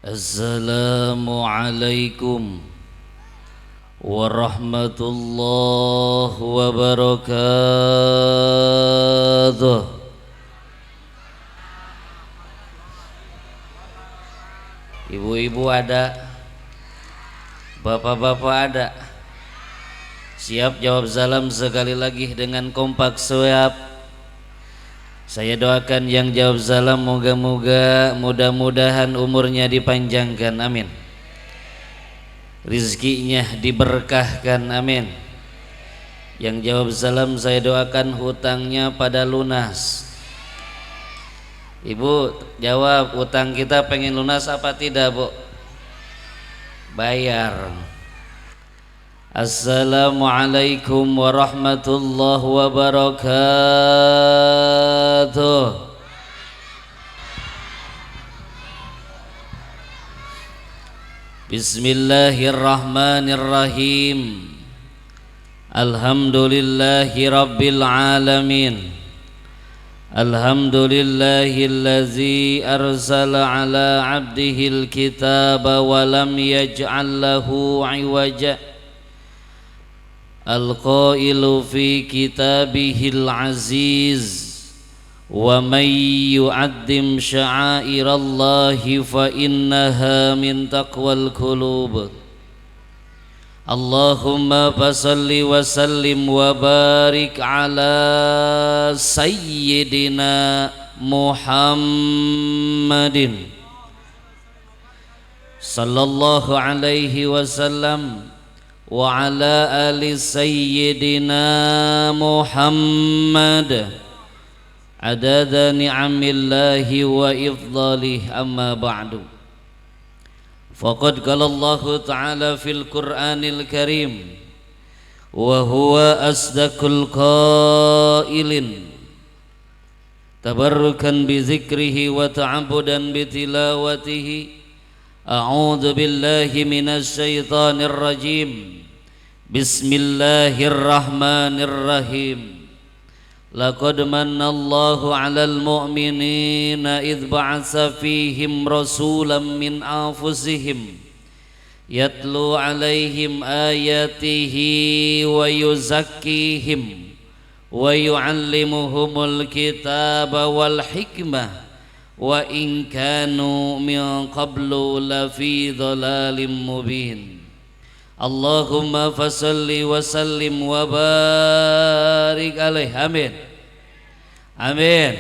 Assalamualaikum warahmatullahi wabarakatuh. Ibu-ibu ada, bapak-bapak ada. Siap jawab salam sekali lagi dengan kompak siap. Saya doakan yang jawab salam mudah-mudahan umurnya dipanjangkan, amin. Rizkinya diberkahkan, amin. Yang jawab salam saya doakan hutangnya pada lunas. Ibu jawab, hutang kita pengen lunas apa tidak, Bu? Bayar. Assalamualaikum warahmatullahi wabarakatuh. Bismillahirrahmanirrahim. Alhamdulillahi rabbil alamin. Alhamdulillahillazi arsala ala abdihil kitaba wa lam yaj'al lahu iwaja. Al-qailu fi kitabihil aziz wa man yu'addim sya'airallahi fa innaha min taqwal qulub. Allahumma fasalli wa sallim wa barik ala sayyidina Muhammadin sallallahu alaihi wasallam wa ala ali sayyidina Muhammad adada ni'amillahi wa ifdalih, amma ba'du. Faqad qala Allah ta'ala fil Qur'anil Karim wa huwa asdaqul qailin tabarrukan bi dzikrihi wa ta'abbudan bi tilawatihi. A'udzu billahi minasy syaithanir rajim. Bismillahirrahmanirrahim. Laqad manallahu 'alal mu'minina idh ba'atsa fihim rasulan min anfusihim yatlu 'alaihim ayatihi wa yuzakkihim wa yu'allimuhumul kitaba wal hikmah wa in kanu min qablu lafi dhalalin mubin. Allahumma fasalli wa sallim wa barik alaih, amin amin.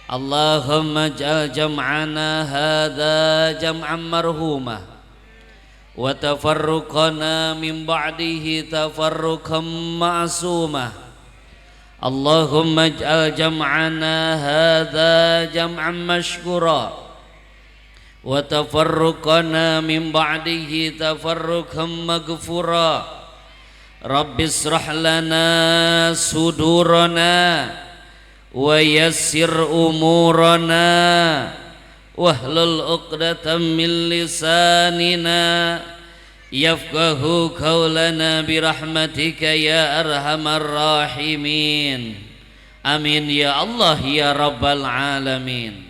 Allahumma ja'al jam'ana hadha jam'an marhumah wa tafarruqana min ba'dihi tafarruqan ma'sumah. Allahumma ja'al jam'ana hadha jam'an mashkura wa tafarruqana min ba'dihi tafarruqan maghfura. Rabbis shrah lana sudurana wa yassir umurana wahlul 'uqdatam min lisanina yafqahu qawlana birahmatika ya arhamar rahimin. Amin ya Allah ya rabbal alamin.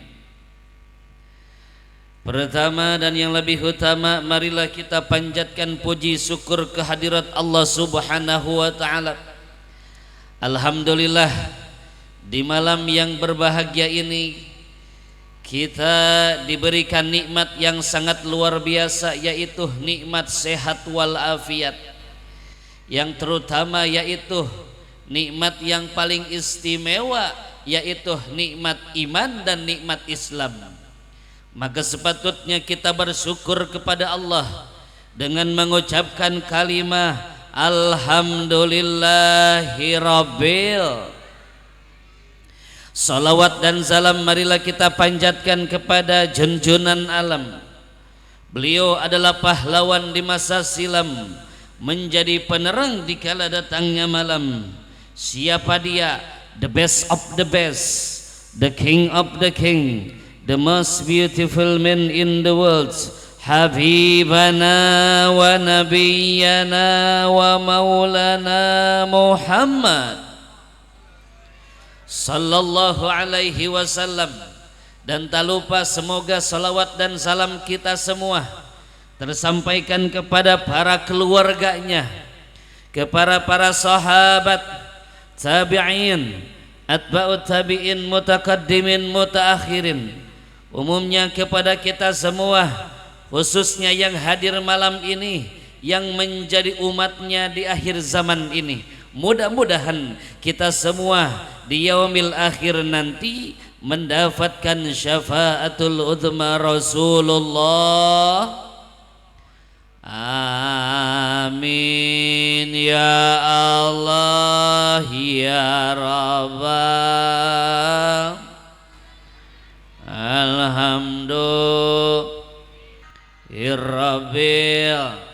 Pertama dan yang lebih utama, marilah kita panjatkan puji syukur kehadirat Allah Subhanahu wa ta'ala. Alhamdulillah, di malam yang berbahagia ini kita diberikan nikmat yang sangat luar biasa, yaitu nikmat sehat wal afiat. Yang terutama yaitu nikmat yang paling istimewa, yaitu nikmat iman dan nikmat Islam. Maka sepatutnya kita bersyukur kepada Allah dengan mengucapkan kalimah Alhamdulillahi Rabbil. Salawat dan salam marilah kita panjatkan kepada junjunan alam. Beliau adalah pahlawan di masa silam, menjadi penerang di kala datangnya malam. Siapa dia? The best of the best, the king of the king, the most beautiful man in the world, Habibana wa Nabiyyana wa Maulana Muhammad sallallahu alaihi wasallam. Dan tak lupa semoga salawat dan salam kita semua tersampaikan kepada para keluarganya, kepada para sahabat, tabi'in, atba'ut tabi'in, mutaqaddimin, mutaakhirin, umumnya kepada kita semua, khususnya yang hadir malam ini, yang menjadi umatnya di akhir zaman ini. Mudah-mudahan kita semua di yaumil akhir nanti mendapatkan syafaatul uzma Rasulullah. Amin ya Allah ya Rabbal Alhamdulillah.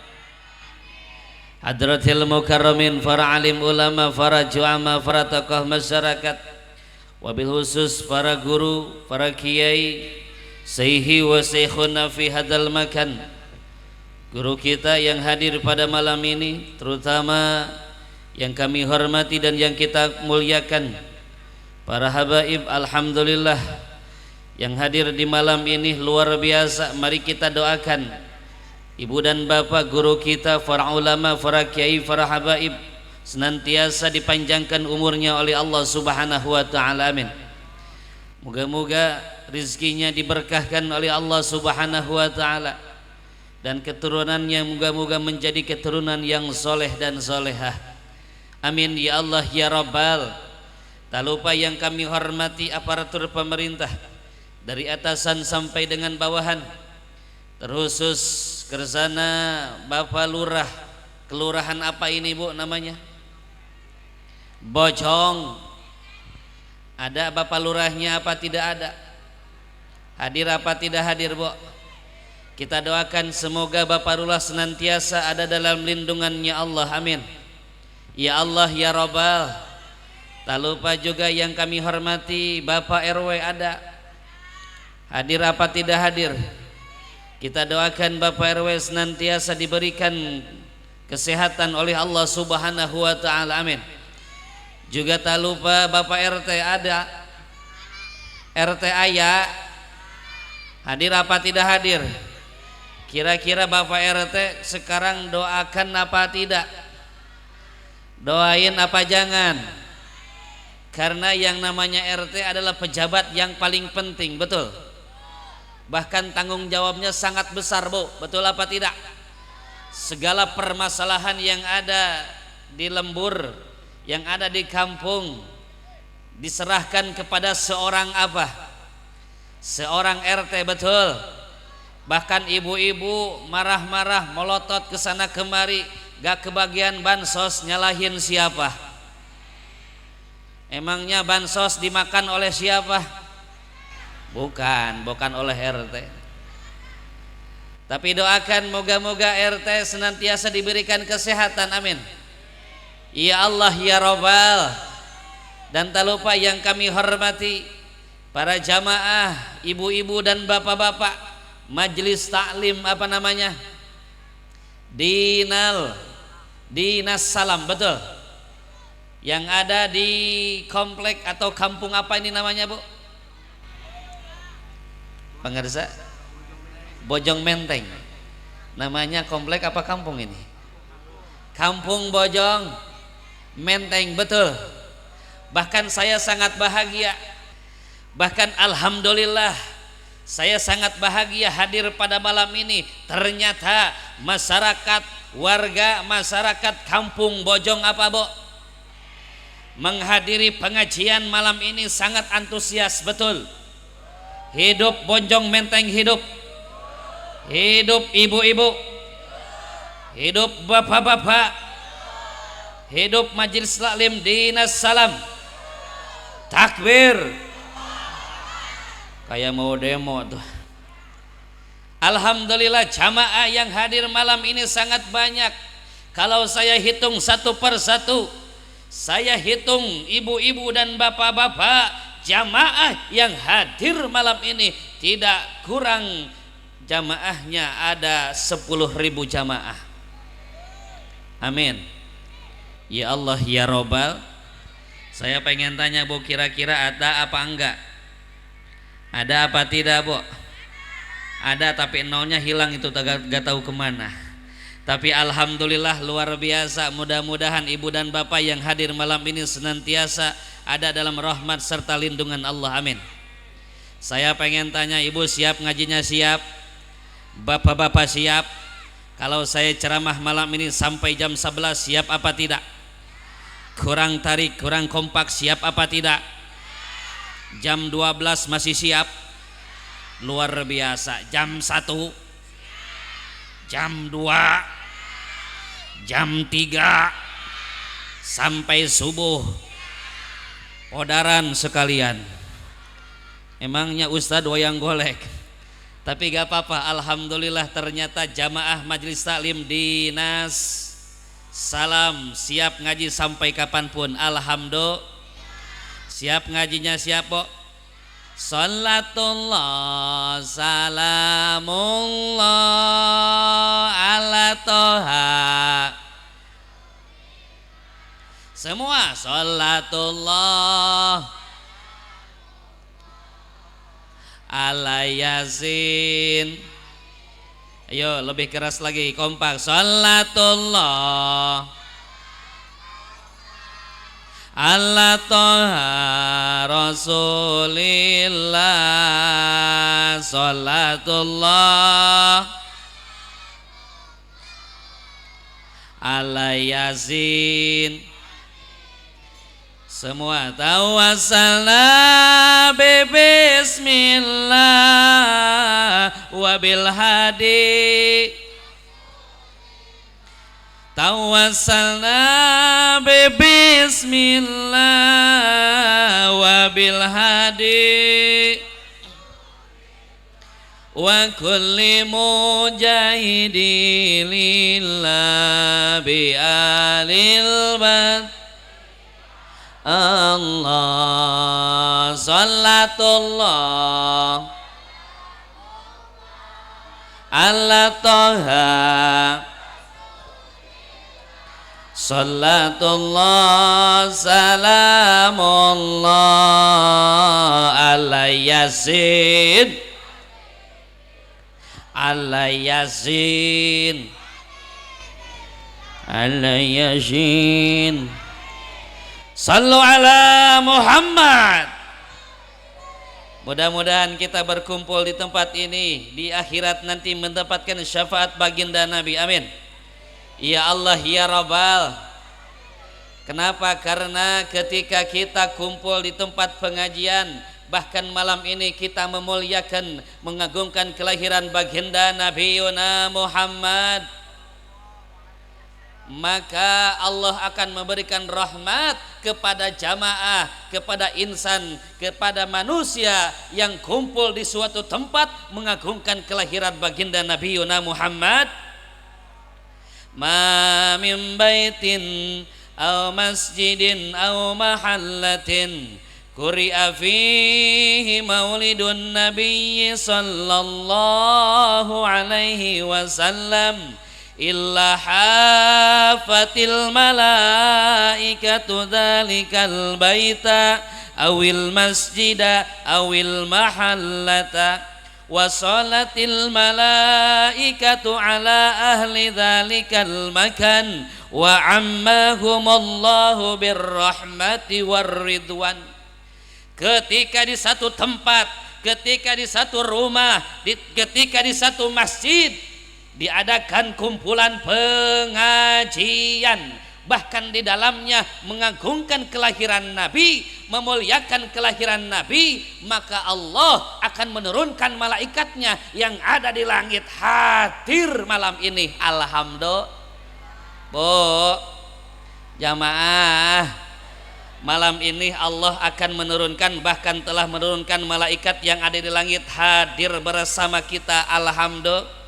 Hadratil mukarramin, para alim ulama, para juama, para tokoh masyarakat, wabil khusus para guru, para kiai, sayhi wa saykhuna fi hadal makan, guru kita yang hadir pada malam ini, terutama yang kami hormati dan yang kita muliakan, para habaib, alhamdulillah yang hadir di malam ini luar biasa. Mari kita doakan ibu dan bapak guru kita, para ulama, para kiai, para habaib senantiasa dipanjangkan umurnya oleh Allah Subhanahu wa taala. Amin. Moga-moga rizkinya diberkahkan oleh Allah Subhanahu wa taala dan keturunannya moga-moga menjadi keturunan yang soleh dan solehah. Amin ya Allah ya Rabbal. Tak lupa yang kami hormati aparatur pemerintah dari atasan sampai dengan bawahan, terkhusus kersana Bapak Lurah, kelurahan apa ini Bu namanya? Bojong. Ada Bapak Lurahnya apa tidak ada? Hadir apa tidak hadir Bu? Kita doakan semoga Bapak Lurah senantiasa ada dalam lindungannya Allah. Amin ya Allah ya Rabbal. Tak lupa juga yang kami hormati Bapak RW ada. Hadir apa tidak hadir? Kita doakan Bapak RW senantiasa diberikan kesehatan oleh Allah Subhanahu wa taala. Amin. Juga tak lupa Bapak RT ada. RT Ayah hadir apa tidak hadir? Kira-kira Bapak RT sekarang doakan apa tidak? Doain apa jangan? Karena yang namanya RT adalah pejabat yang paling penting, betul? Bahkan tanggung jawabnya sangat besar Bu, betul apa tidak? Segala permasalahan yang ada di lembur, yang ada di kampung diserahkan kepada seorang apa? Seorang RT, betul? Bahkan ibu-ibu marah-marah melotot ke sana kemari, gak kebagian bansos, nyalahin siapa? Emangnya bansos dimakan oleh siapa? Bukan oleh RT. Tapi doakan moga-moga RT senantiasa diberikan kesehatan. Amin ya Allah ya Rabbal. Dan tak lupa yang kami hormati para jamaah, ibu-ibu dan bapak-bapak majelis taklim apa namanya? Dinas Salam, betul? Yang ada di komplek atau kampung apa ini namanya Bu? Pengersa Bojong Menteng. Namanya komplek apa kampung ini? Kampung Bojong Menteng, betul. Bahkan saya sangat bahagia, bahkan alhamdulillah saya sangat bahagia hadir pada malam ini. Ternyata warga masyarakat kampung Bojong apa Bu? Menghadiri pengajian malam ini sangat antusias, betul? Hidup Bojong Menteng, hidup. Hidup ibu-ibu, hidup bapak-bapak, hidup majelis taklim Dinas Salam. Takbir. Kayak mau demo tuh. Alhamdulillah jamaah yang hadir malam ini sangat banyak. Kalau saya hitung satu persatu, saya hitung ibu-ibu dan bapak-bapak, jamaah yang hadir malam ini tidak kurang, jamaahnya ada 10.000 jamaah. Amin ya Allah ya Rabbal. Saya pengen tanya Bu, kira-kira ada apa enggak? Ada apa tidak, Bu? Ada, tapi nolnya hilang itu, gak tahu kemana. Tapi alhamdulillah luar biasa. Mudah-mudahan ibu dan bapak yang hadir malam ini senantiasa ada dalam rahmat serta lindungan Allah. Amin. Saya pengen tanya, ibu siap ngajinya? Siap? Bapak-bapak siap? Kalau saya ceramah malam ini sampai jam 11, siap apa tidak? Kurang tarik, kurang kompak, siap apa tidak? Jam 12 masih siap? Luar biasa. Jam 1, jam 2, jam 3 sampai subuh. Odaran sekalian. Emangnya Ustadz wayang golek? Tapi gak apa-apa, alhamdulillah ternyata jamaah majelis taklim dinas salam siap ngaji sampai kapanpun. Alhamdulillah. Siap ngajinya, siap, Pok? Salatullah salamullah ala toha. Semua salatullah ala yasin. Ayo lebih keras lagi, kompak. Salatullah ala toha rasulillah. Salatullah ala yasin. Semua tawassalna bismillah wabil hadi. Tawassalna bismillah wabil hadi wa kulli mujahidi lillah bi alil bad. Allah salatullah ala toha. Salatullah salamullah ala yasin. Ala yasin. Ala yasin. Sallu ala Muhammad. Mudah-mudahan kita berkumpul di tempat ini di akhirat nanti mendapatkan syafaat baginda Nabi. Amin. Ya Allah ya Rabbal. Kenapa? Karena ketika kita kumpul di tempat pengajian, bahkan malam ini kita memuliakan, mengagungkan kelahiran baginda Nabi Muhammad, maka Allah akan memberikan rahmat kepada jamaah, kepada insan, kepada manusia yang kumpul di suatu tempat mengagungkan kelahiran baginda Nabi Muhammad. Ma min baitin aw masjidin aw mahallatin quri'a fihi maulidun nabiyyi sallallahu alaihi wasallam illa hafatil malaikatu dzalikal baita awil masjida awil mahallata wa salatil malaikatu ala ahli dzalikal makan wa ammahumullahu birrahmati warridwan. Ketika di satu tempat, ketika di satu rumah, ketika di satu masjid diadakan kumpulan pengajian, bahkan di dalamnya mengagungkan kelahiran Nabi, memuliakan kelahiran Nabi, maka Allah akan menurunkan malaikatnya yang ada di langit hadir malam ini. Alhamdulillah. Bu jamaah, malam ini Allah akan menurunkan, bahkan telah menurunkan malaikat yang ada di langit hadir bersama kita. Alhamdulillah.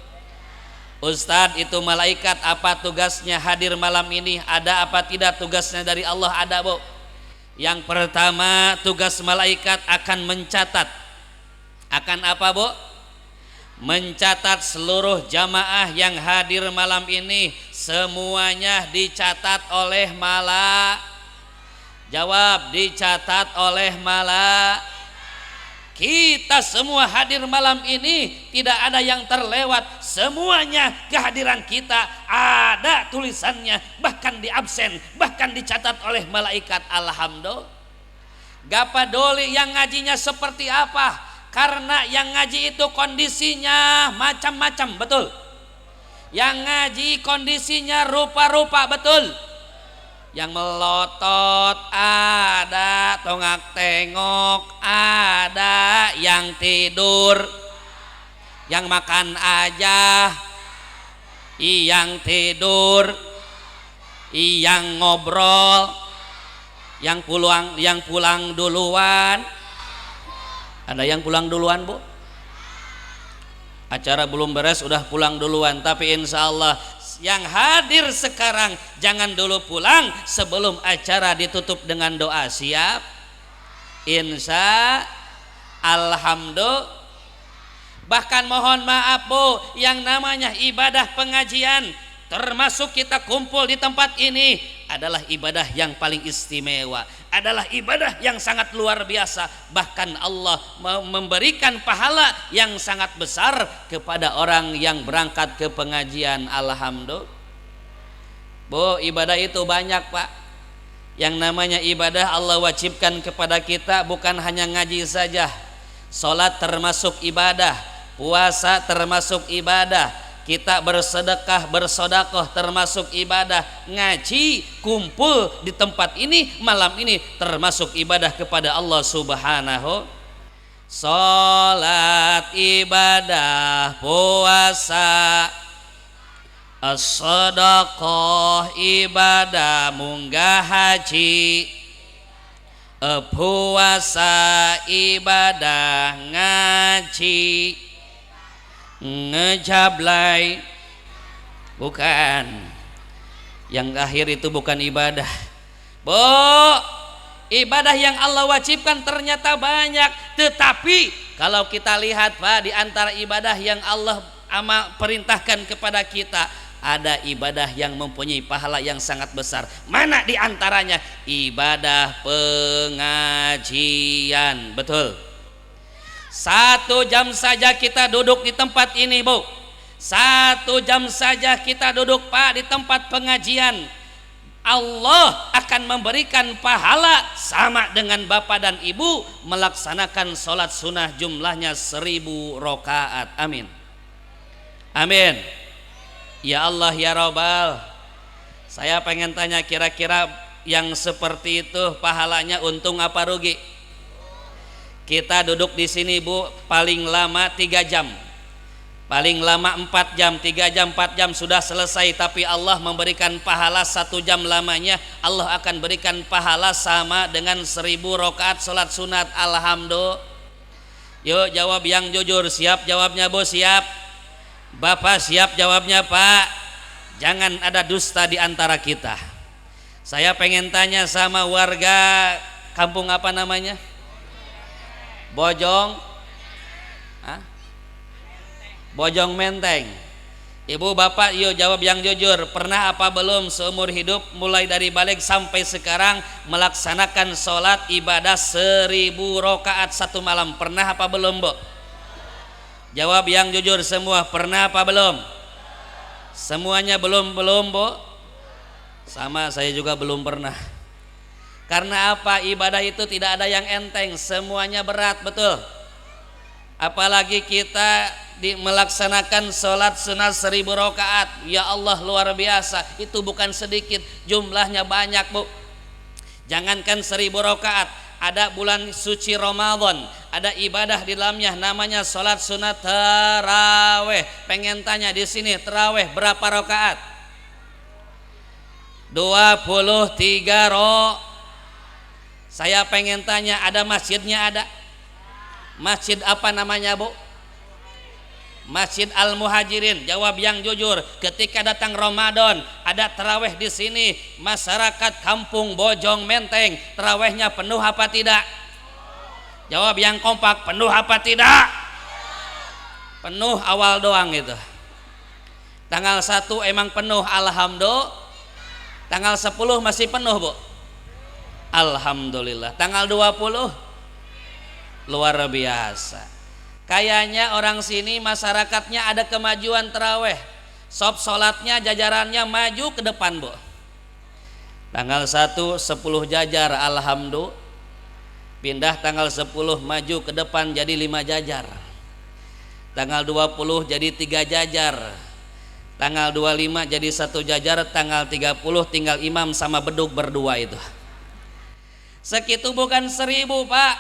Ustadz, itu malaikat apa tugasnya hadir malam ini? Ada apa tidak tugasnya dari Allah? Ada, Bu. Yang pertama, tugas malaikat akan mencatat. Akan apa, Bu? Mencatat seluruh jamaah yang hadir malam ini. Semuanya dicatat oleh Jawab, dicatat oleh Kita semua hadir malam ini, tidak ada yang terlewat, semuanya kehadiran kita ada tulisannya, bahkan di absen, bahkan dicatat oleh malaikat. Alhamdulillah. Gak peduli yang ngajinya seperti apa, karena yang ngaji itu kondisinya macam-macam, betul. Yang ngaji kondisinya rupa-rupa, betul. Yang melotot ada, tongak tengok ada, yang tidur, yang makan aja, yang tidur, yang ngobrol, yang pulang duluan. Ada yang pulang duluan, Bu? Acara belum beres udah pulang duluan. Tapi insya Allah yang hadir sekarang jangan dulu pulang sebelum acara ditutup dengan doa. Siap? Insya Alhamdulillah. Bahkan mohon maaf, Bu, yang namanya ibadah pengajian, termasuk kita kumpul di tempat ini, adalah ibadah yang paling istimewa, adalah ibadah yang sangat luar biasa. Bahkan Allah memberikan pahala yang sangat besar kepada orang yang berangkat ke pengajian. Alhamdulillah. Bu, ibadah itu banyak, Pak. Yang namanya ibadah Allah wajibkan kepada kita bukan hanya ngaji saja. Salat termasuk ibadah, puasa termasuk ibadah, kita bersedekah, bersodakoh termasuk ibadah, ngaji, kumpul di tempat ini malam ini termasuk ibadah kepada Allah Subhanahu. Salat ibadah, puasa, sedekah ibadah, munggah haji, puasa ibadah, ngaji, ngejablay, bukan. Yang akhir itu bukan ibadah, Bu. Ibadah yang Allah wajibkan ternyata banyak. Tetapi kalau kita lihat, Pak, di antara ibadah yang Allah perintahkan kepada kita, ada ibadah yang mempunyai pahala yang sangat besar. Mana di antaranya? Ibadah pengajian. Betul. 1 jam saja kita duduk di tempat ini, Bu. 1 jam saja kita duduk, Pak, di tempat pengajian, Allah akan memberikan pahala sama dengan bapak dan ibu melaksanakan sholat sunnah jumlahnya 1000 rakaat. Amin. Amin. Ya Allah ya Rabbal. Saya pengen tanya, kira-kira yang seperti itu pahalanya untung apa rugi? Kita duduk di sini, Bu, paling lama 3 jam, paling lama 4 jam, 3 jam, 4 jam sudah selesai. Tapi Allah memberikan pahala 1 jam lamanya, Allah akan berikan pahala sama dengan 1000 rakaat sholat sunat. Alhamdulillah. Yuk jawab yang jujur. Siap jawabnya, Bu? Siap. Bapak siap jawabnya, Pak? Jangan ada dusta di antara kita. Saya pengen tanya sama warga kampung apa namanya? Bojong, Bojong Menteng. Ibu bapak, yuk jawab yang jujur. Pernah apa belum seumur hidup mulai dari balik sampai sekarang melaksanakan sholat ibadah 1000 rakaat 1 malam? Pernah apa belum, Bu? Jawab yang jujur semua. Pernah apa belum? Semuanya belum, Bu? Sama, saya juga belum pernah. Karena apa? Ibadah itu tidak ada yang enteng, semuanya berat, betul. Apalagi kita melaksanakan sholat sunat 1000 rakaat. Ya Allah, luar biasa. Itu bukan sedikit, jumlahnya banyak, Bu. Jangankan 1000 rakaat, ada bulan suci Ramadan, ada ibadah di dalamnya namanya sholat sunat taraweh. Pengen tanya di sini, taraweh berapa rakaat? 23 rakaat. Saya pengen tanya, ada masjidnya? Ada. Masjid apa namanya, Bu? Masjid Al-Muhajirin. Jawab yang jujur. Ketika datang Ramadan, ada taraweh di sini. Masyarakat kampung Bojong Menteng, tarawehnya penuh apa tidak? Jawab yang kompak, penuh apa tidak? Penuh awal doang itu. Tanggal 1 emang penuh, alhamdulillah. Tanggal 10 masih penuh, Bu. Alhamdulillah. Tanggal 20 luar biasa. Kayaknya orang sini masyarakatnya ada kemajuan taraweh. Sop sholatnya jajarannya maju ke depan, Bu. Tanggal 1 10 jajar, alhamdulillah. Pindah tanggal 10 maju ke depan jadi 5 jajar. Tanggal 20 jadi 3 jajar. Tanggal 25 jadi 1 jajar. Tanggal 30 tinggal imam sama beduk berdua itu. Segitu bukan 1000, Pak.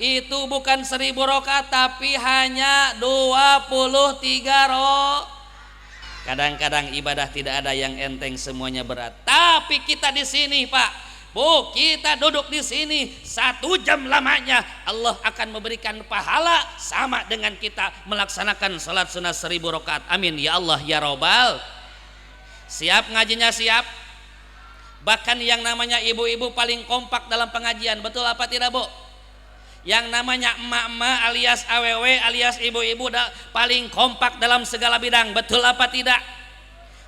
Itu bukan 1000 rakaat, tapi hanya 23 rakaat. Kadang-kadang ibadah tidak ada yang enteng, semuanya berat. Tapi kita di sini, Pak, Bu, kita duduk di sini 1 jam lamanya Allah akan memberikan pahala sama dengan kita melaksanakan salat sunat 1000 rakaat. Amin ya Allah ya Robbal. Siap ngajinya, siap. Bahkan yang namanya ibu-ibu paling kompak dalam pengajian, betul apa tidak, Bu? Yang namanya emak-emak alias aww alias ibu-ibu paling kompak dalam segala bidang, betul apa tidak?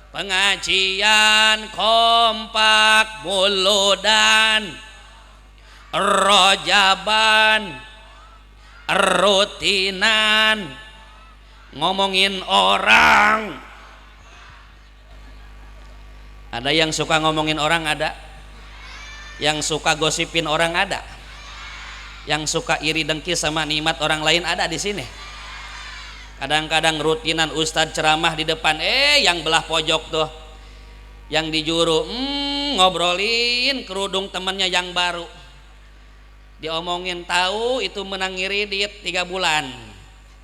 Pengajian kompak muludan rojaban rutinan ngomongin orang. Ada yang suka ngomongin orang, ada yang suka gosipin orang, ada yang suka iri dengki sama nikmat orang lain, ada di sini. Kadang-kadang rutinan ustadz ceramah di depan, yang belah pojok tuh, yang di juru, ngobrolin kerudung temannya yang baru, diomongin tahu itu menang ngiridit 3 bulan.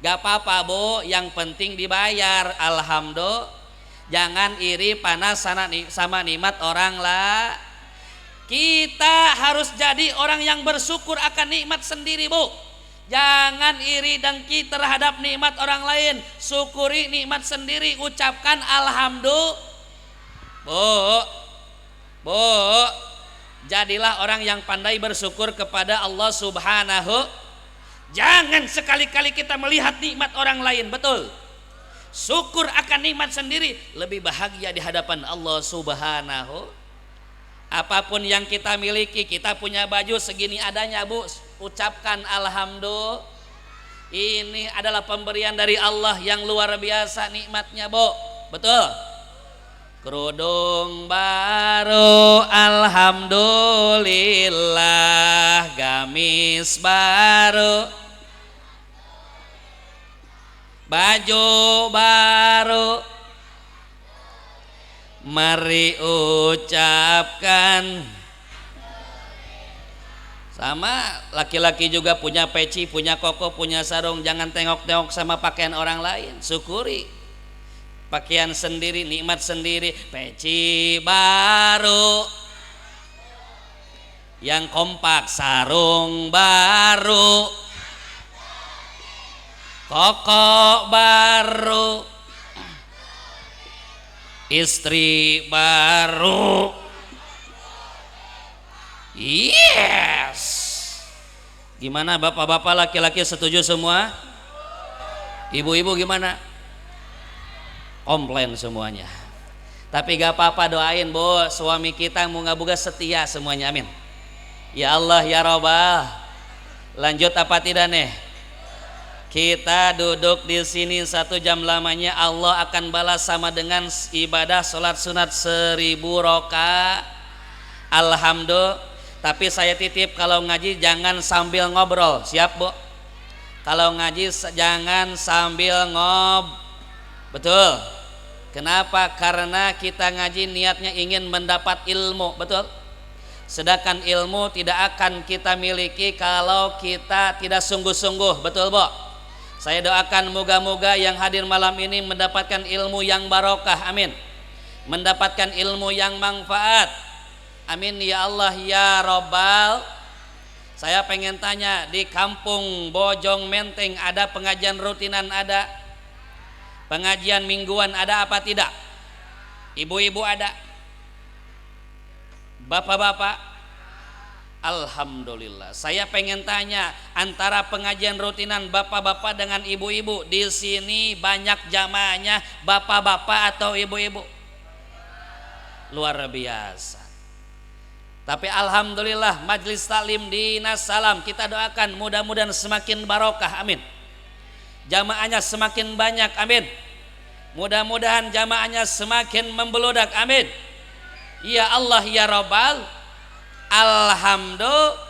Gak apa-apa, Bu, yang penting dibayar. Alhamdulillah. Jangan iri panas sama nikmat orang lah. Kita harus jadi orang yang bersyukur akan nikmat sendiri, Bu. Jangan iri dengki terhadap nikmat orang lain. Syukuri nikmat sendiri, ucapkan alhamdulillah. Bu, jadilah orang yang pandai bersyukur kepada Allah Subhanahu. Jangan sekali-kali kita melihat nikmat orang lain, betul. Syukur akan nikmat sendiri, lebih bahagia di hadapan Allah Subhanahu. Apapun yang kita miliki, kita punya baju segini adanya, Bu, ucapkan alhamdulillah. Ini adalah pemberian dari Allah yang luar biasa nikmatnya, Bu. Betul. Kerudung baru alhamdulillah, gamis baru, baju baru, mari ucapkan. Sama laki-laki juga punya peci, punya koko, punya sarung. Jangan tengok-tengok sama pakaian orang lain, syukuri pakaian sendiri, nikmat sendiri. Peci baru yang kompak, sarung baru, koko baru, istri baru. Yes. Gimana bapak-bapak laki-laki setuju semua? Ibu-ibu gimana? Komplain semuanya. Tapi gak apa-apa, doain, Bu, suami kita moga-moga setia semuanya, amin. Ya Allah ya Robbal. Lanjut apa tidak nih? Kita duduk di sini 1 jam lamanya Allah akan balas sama dengan ibadah salat sunat 1000 rakaat. Alhamdulillah. Tapi saya titip, kalau ngaji jangan sambil ngobrol. Siap, Bu? Kalau ngaji jangan sambil betul. Kenapa? Karena kita ngaji niatnya ingin mendapat ilmu, betul? Sedangkan ilmu tidak akan kita miliki kalau kita tidak sungguh-sungguh, betul, Bu? Saya doakan moga-moga yang hadir malam ini mendapatkan ilmu yang barokah, amin. Mendapatkan ilmu yang manfaat, amin ya Allah ya Robbal. Saya pengen tanya, di kampung Bojong Menteng ada pengajian rutinan, ada pengajian mingguan, ada apa tidak? Ibu-ibu ada? Bapak-bapak? Alhamdulillah. Saya pengen tanya, antara pengajian rutinan bapak-bapak dengan ibu-ibu, di sini banyak jamaahnya bapak-bapak atau ibu-ibu? Luar biasa. Tapi alhamdulillah majelis taklim di Nasalam kita doakan mudah-mudahan semakin barokah, amin. Jamaahnya semakin banyak, amin. Mudah-mudahan jamaahnya semakin membeludak, amin. Ya Allah ya Rabbal alhamdulillah.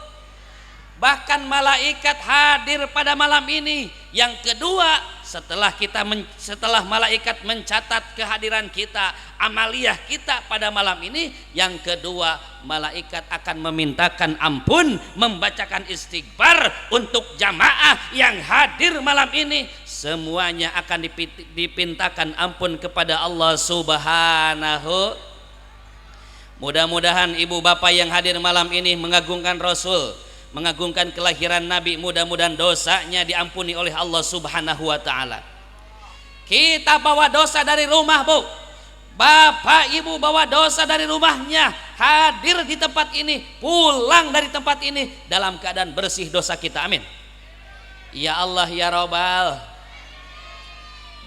Bahkan malaikat hadir pada malam ini. Yang kedua, setelah malaikat mencatat kehadiran kita, amaliyah kita pada malam ini, yang kedua malaikat akan memintakan ampun, membacakan istighfar untuk jamaah yang hadir malam ini. Semuanya akan dipintakan ampun kepada Allah Subhanahu. Mudah-mudahan ibu bapak yang hadir malam ini mengagungkan Rasul, mengagungkan kelahiran Nabi, mudah-mudahan dosanya diampuni oleh Allah Subhanahu wa taala. Kita bawa dosa dari rumah, Bu. Bapak Ibu bawa dosa dari rumahnya, hadir di tempat ini, pulang dari tempat ini dalam keadaan bersih dosa kita. Amin. Ya Allah ya Rabbal.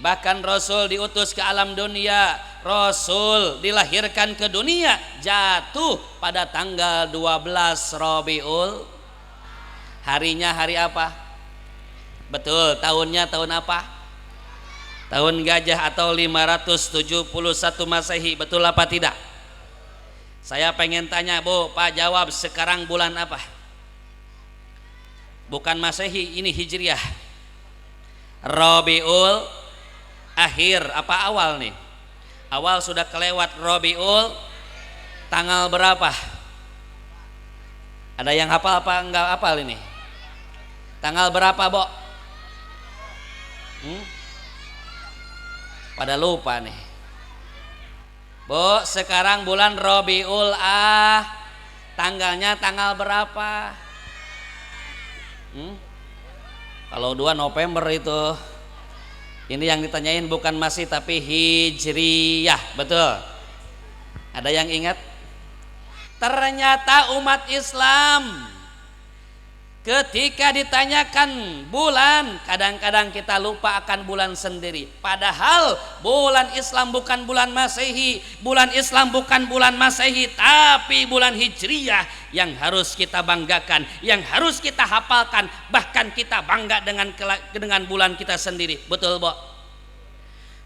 Bahkan Rasul diutus ke alam dunia, Rasul dilahirkan ke dunia jatuh pada tanggal 12 Rabiul. Harinya hari apa? Betul, tahunnya tahun apa? Tahun gajah atau 571 Masehi, betul apa tidak? Saya pengen tanya, Bu, Pak jawab, sekarang bulan apa? Bukan Masehi, ini Hijriah. Rabiul akhir apa awal nih? Awal sudah kelewat. Rabiul tanggal berapa? Ada yang hafal apa enggak hafal ini? Tanggal berapa, Bo? Pada lupa nih. Bo, sekarang bulan Rabiul tanggalnya tanggal berapa? Kalau 2 November itu. Ini yang ditanyain bukan masih tapi Hijriyah, betul. Ada yang ingat? Ternyata umat Islam ketika ditanyakan bulan, kadang-kadang kita lupa akan bulan sendiri. Padahal bulan Islam bukan bulan Masehi, bulan Islam bukan bulan Masehi, tapi bulan Hijriyah yang harus kita banggakan, yang harus kita hafalkan, bahkan kita bangga dengan bulan kita sendiri. Betul, Bo?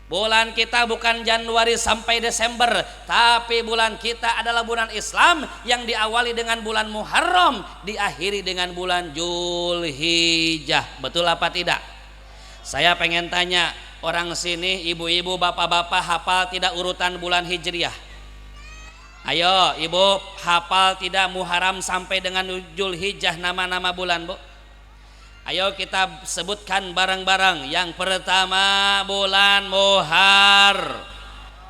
Bulan kita bukan Januari sampai Desember, tapi bulan kita adalah bulan Islam yang diawali dengan bulan Muharram, diakhiri dengan bulan Zulhijjah. Betul apa tidak? Saya pengen tanya, orang sini ibu-ibu, bapak-bapak hafal tidak urutan bulan Hijriah? Ayo, ibu hafal tidak Muharram sampai dengan Zulhijjah nama-nama bulan, Bu? Ayo kita sebutkan bareng-bareng. Yang pertama bulan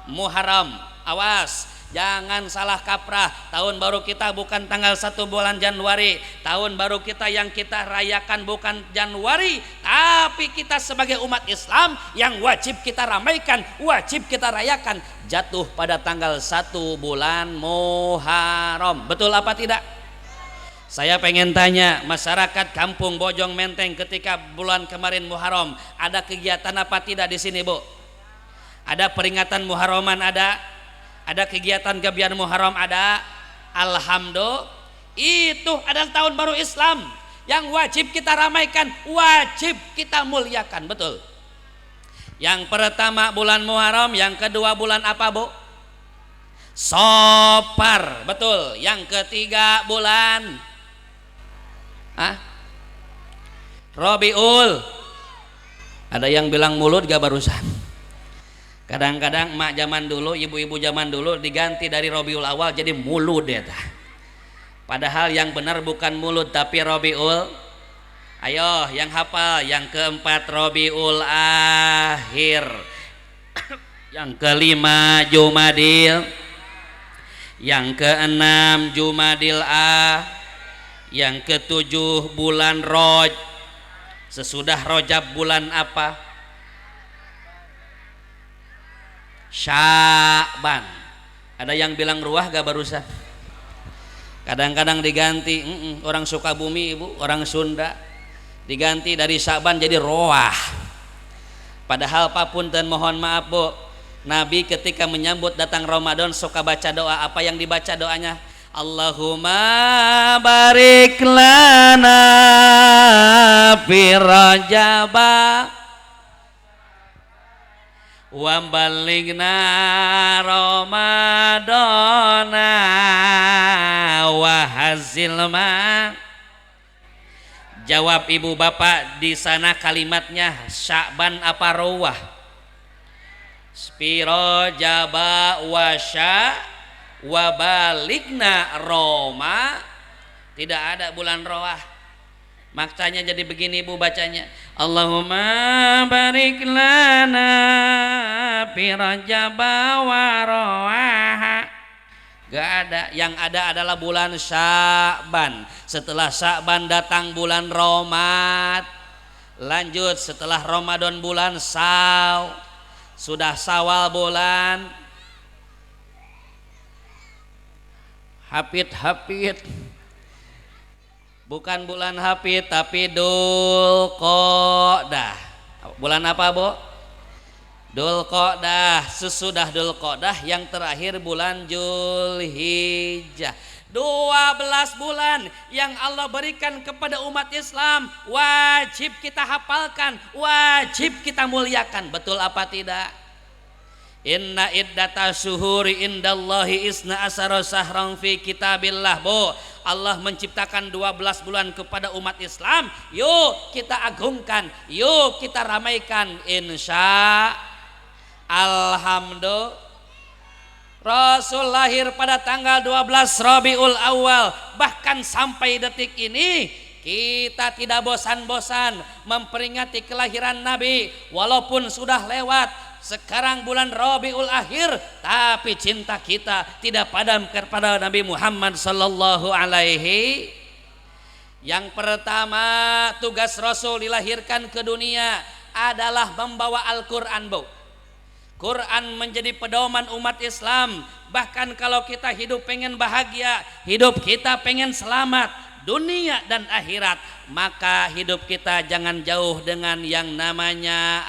Muharram. Awas, jangan salah kaprah. Tahun baru kita bukan tanggal 1 bulan Januari. Tahun baru kita yang kita rayakan bukan Januari, tapi kita sebagai umat Islam yang wajib kita ramaikan, wajib kita rayakan, jatuh pada tanggal 1 bulan Muharram. Betul apa tidak? Saya pengen tanya, masyarakat kampung Bojong Menteng ketika bulan kemarin Muharram, ada kegiatan apa tidak di sini, Bu? Ada peringatan Muharraman, ada kegiatan gebiar Muharram, ada. Alhamdulillah, itu adalah tahun baru Islam yang wajib kita ramaikan, wajib kita muliakan, betul. Yang pertama bulan Muharram, yang kedua bulan apa, Bu? Safar, betul. Yang ketiga bulan Rabiul. Ada yang bilang mulut gak barusan. Kadang-kadang emak zaman dulu, ibu-ibu zaman dulu diganti dari Rabiul Awal jadi mulut ya. Padahal yang benar bukan mulut tapi Rabiul. Ayo yang hafal. Yang keempat Rabiul Akhir. Yang kelima Jumadil. Yang keenam Jumadil Yang ketujuh bulan Roj. Sesudah Rojab bulan apa? Sya'ban. Ada yang bilang ruah gak barusan? Kadang-kadang diganti. Orang Sukabumi, Ibu, orang Sunda, diganti dari Sya'ban jadi roah. Padahal papunten, mohon maaf, Bu, Nabi ketika menyambut datang Ramadan suka baca doa. Apa yang dibaca doanya? Allahumma barik lana fi Rajaba wa balighna Ramadana wa hazilma. Jawab ibu bapak di sana kalimatnya Sya'ban apa Rawah? Spiro jaba wasya wa baligna Roma. Tidak ada bulan Rawah. Makanya jadi begini ibu bacanya, Allahumma barik lana fi Rajaba wa Rawah. Gak ada, yang ada adalah bulan Sya'ban. Setelah Sya'ban datang bulan Ramadan. Lanjut setelah Ramadan bulan sudah Syawal bulan Hafid. Bukan bulan Hafid tapi Dzulqa'dah. Bulan apa, Bu? Dzulqa'dah. Sesudah Dzulqa'dah yang terakhir bulan Dzulhijjah. 12 bulan yang Allah berikan kepada umat Islam, wajib kita hafalkan, wajib kita muliakan. Betul apa tidak? Inna iddata syuhuri indallahi isna asara sahran fi kitabillah. Bu, Allah menciptakan 12 bulan kepada umat Islam. Yuk kita agungkan, yuk kita ramaikan. Insya Alhamdulillah. Rasul lahir pada tanggal 12 Rabiul Awal. Bahkan sampai detik ini kita tidak bosan-bosan memperingati kelahiran Nabi. Walaupun sudah lewat sekarang bulan Rabiul Akhir, tapi cinta kita tidak padam kepada Nabi Muhammad sallallahu alaihi. Yang pertama, tugas Rasul dilahirkan ke dunia adalah membawa Al-Qur'an, Bu. Quran menjadi pedoman umat Islam. Bahkan kalau kita hidup pengen bahagia, hidup kita pengen selamat dunia dan akhirat, maka hidup kita jangan jauh dengan yang namanya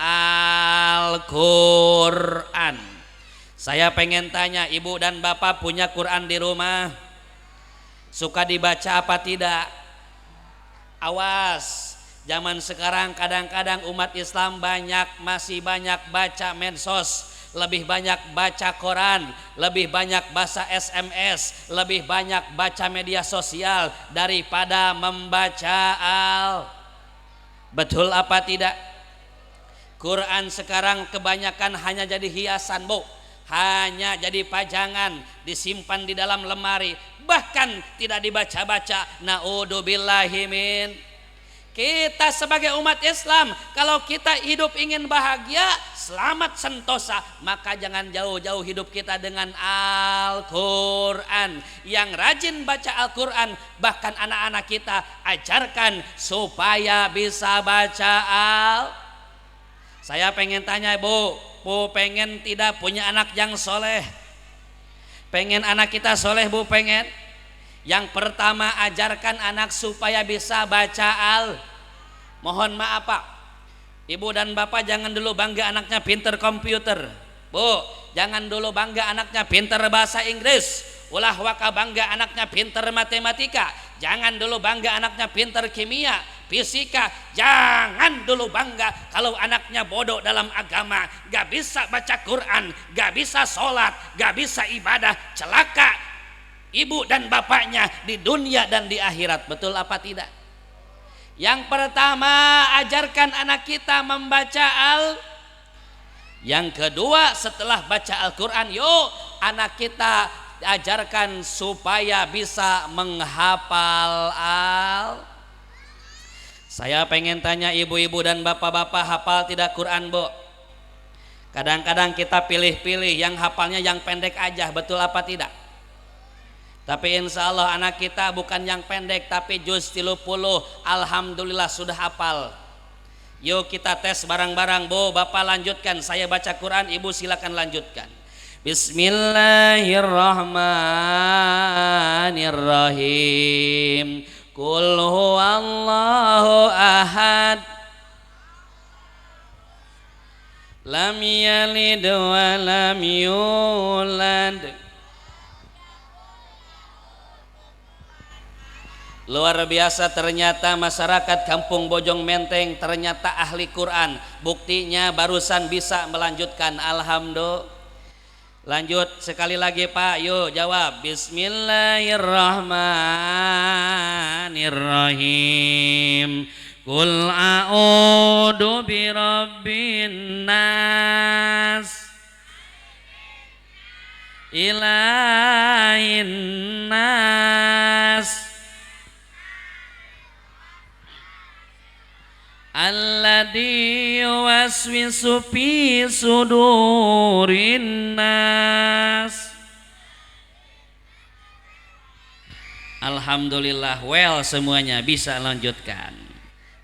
Al-Quran. Saya pengen tanya, ibu dan bapak punya Quran di rumah? Suka dibaca apa tidak? Awas, zaman sekarang kadang-kadang umat Islam masih banyak baca medsos, lebih banyak baca koran, lebih banyak baca SMS, lebih banyak baca media sosial daripada membaca Betul apa tidak? Quran sekarang kebanyakan hanya jadi hiasan, Bu. Hanya jadi pajangan, disimpan di dalam lemari, bahkan tidak dibaca-baca. Na'udzubillahi min. Kita sebagai umat Islam, kalau kita hidup ingin bahagia, selamat sentosa, maka jangan jauh-jauh hidup kita dengan Al-Quran. Yang rajin baca Al-Quran, bahkan anak-anak kita ajarkan supaya bisa baca Saya pengen tanya, Bu pengen tidak punya anak yang soleh? Pengen anak kita soleh, Bu? Pengen? Yang pertama, ajarkan anak supaya bisa baca Mohon maaf Pak, ibu dan bapak jangan dulu bangga anaknya pinter komputer. Bu, jangan dulu bangga anaknya pinter bahasa Inggris. Ulah waka bangga anaknya pinter matematika. Jangan dulu bangga anaknya pinter kimia, fisika. Jangan dulu bangga kalau anaknya bodoh dalam agama, gak bisa baca Quran, gak bisa sholat, gak bisa ibadah. Celaka ibu dan bapaknya di dunia dan di akhirat. Betul apa tidak? Yang pertama, ajarkan anak kita membaca Yang kedua, setelah baca Al-Quran, yuk anak kita ajarkan supaya bisa menghafal Saya pengen tanya ibu-ibu dan bapak-bapak, hafal tidak Quran, Bu? Kadang-kadang kita pilih-pilih, yang hafalnya yang pendek aja. Betul apa tidak? Tapi insya Allah anak kita bukan yang pendek, tapi juz 30. Alhamdulillah sudah hafal. Yuk kita tes bareng-bareng, Bu. Bapak lanjutkan, saya baca Quran, ibu silakan lanjutkan. Bismillahirrahmanirrahim. Qul huwallahu ahad, lam yalid wa lam yulad, Luar biasa, ternyata masyarakat Kampung Bojong Menteng ternyata ahli Quran. Buktinya barusan bisa melanjutkan. Alhamdulillah. Lanjut sekali lagi Pak, yuk jawab. Bismillahirrahmanirrahim. Qul a'udzu birabbin nas, ilahin nas, alladzi yuwaswisu fi sudurin nas. Alhamdulillah, well semuanya bisa lanjutkan.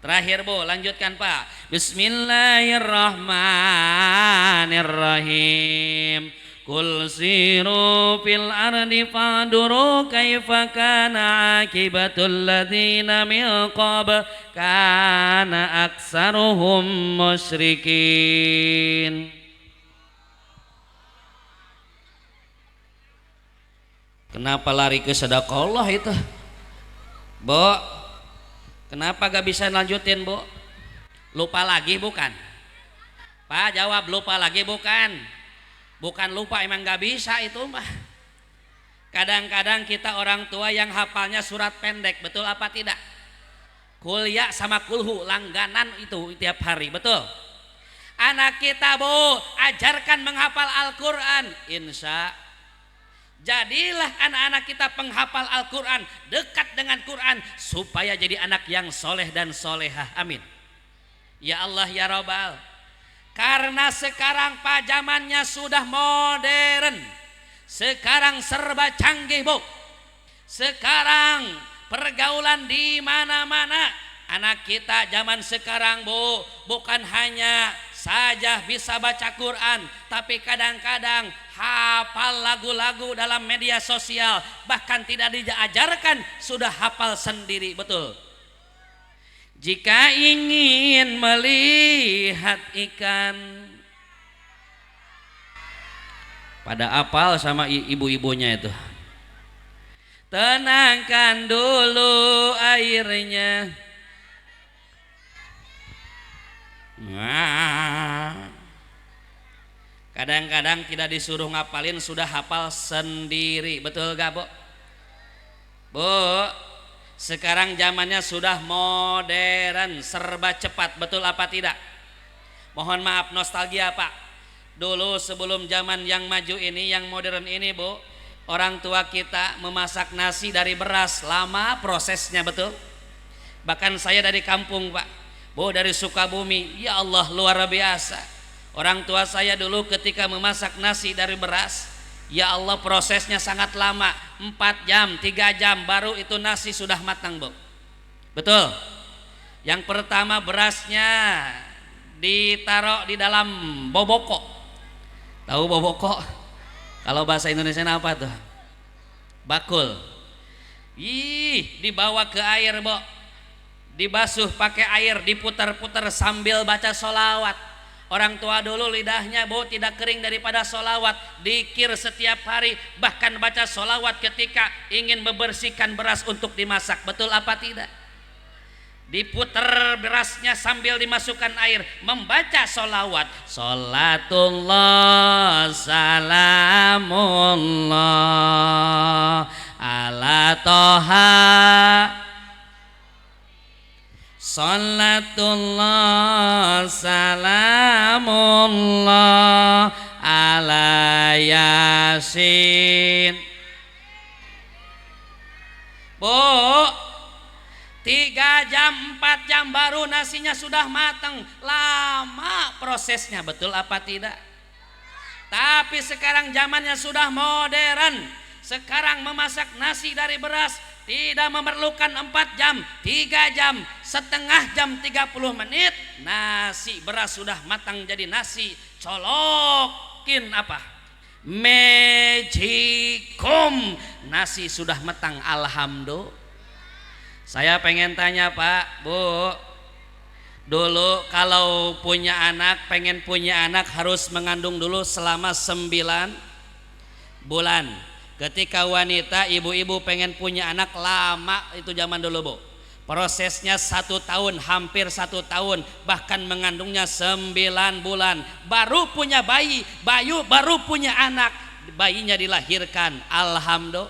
Terakhir Bu, lanjutkan Pak. Bismillahirrahmanirrahim. Qul siru fil ardi fanduru kaifa kana akibatul ladzina min qabl kana aksaruhum musyrikin. Kenapa lari ke sedekah itu? Bu, kenapa gak bisa lanjutin Bu? Lupa lagi bukan? Pak jawab, lupa lagi bukan? Bukan lupa, emang gak bisa itu mah. Kadang-kadang kita orang tua yang hafalnya surat pendek, betul apa tidak? Kuliah sama kulhu langganan itu tiap hari, betul? Anak kita Bu, ajarkan menghafal Al-Quran. Insya jadilah anak-anak kita penghafal Al-Quran, dekat dengan Quran, supaya jadi anak yang soleh dan solehah. Amin. Ya Allah ya Rabbal. Karena sekarang Pak zamannya sudah modern, sekarang serba canggih Bu. Sekarang pergaulan di mana-mana. Anak kita zaman sekarang Bu, bukan hanya saja bisa baca Quran, tapi kadang-kadang hafal lagu-lagu dalam media sosial, bahkan tidak diajarkan sudah hafal sendiri, betul. Jika ingin melihat ikan, pada apal sama ibu-ibunya itu, tenangkan dulu airnya. Kadang-kadang tidak disuruh ngapalin sudah hafal sendiri, betul gak Bu? Bu, sekarang zamannya sudah modern, serba cepat, betul apa tidak? Mohon maaf nostalgia Pak. Dulu sebelum zaman yang maju ini, yang modern ini Bu, orang tua kita memasak nasi dari beras, lama prosesnya, betul? Bahkan saya dari kampung Pak, Bu, dari Sukabumi, ya Allah luar biasa. Orang tua saya dulu ketika memasak nasi dari beras, ya Allah prosesnya sangat lama, 4 jam, 3 jam baru itu nasi sudah matang Bu. Betul? Yang pertama berasnya ditaruh di dalam boboko. Tahu boboko? Kalau bahasa Indonesia apa tuh? Bakul. Dibawa ke air Bu, dibasuh pakai air, diputar-putar sambil baca sholawat. Orang tua dulu lidahnya Bu tidak kering daripada sholawat, dikir setiap hari, bahkan baca sholawat ketika ingin membersihkan beras untuk dimasak, betul apa tidak? Diputar berasnya sambil dimasukkan air, membaca sholawat. Sholatullah salamullah ala toha, Salatullah salamullah ala yasin. Bu, 3 jam 4 jam baru nasinya sudah matang. Lama prosesnya, betul apa tidak? Tapi sekarang zamannya sudah modern. Sekarang memasak nasi dari beras tidak memerlukan 4 jam, 3 jam, setengah jam 30 menit nasi beras sudah matang jadi nasi. Colokin apa? Magicom, nasi sudah matang. Alhamdulillah. Saya pengen tanya Pak, Bu, dulu kalau punya anak, pengen punya anak harus mengandung dulu selama 9 bulan. Ketika wanita ibu-ibu pengen punya anak lama itu zaman dulu Bu. Prosesnya 1 tahun, hampir 1 tahun, bahkan mengandungnya 9 bulan, baru punya bayi, baru punya anak, bayinya dilahirkan, alhamdulillah.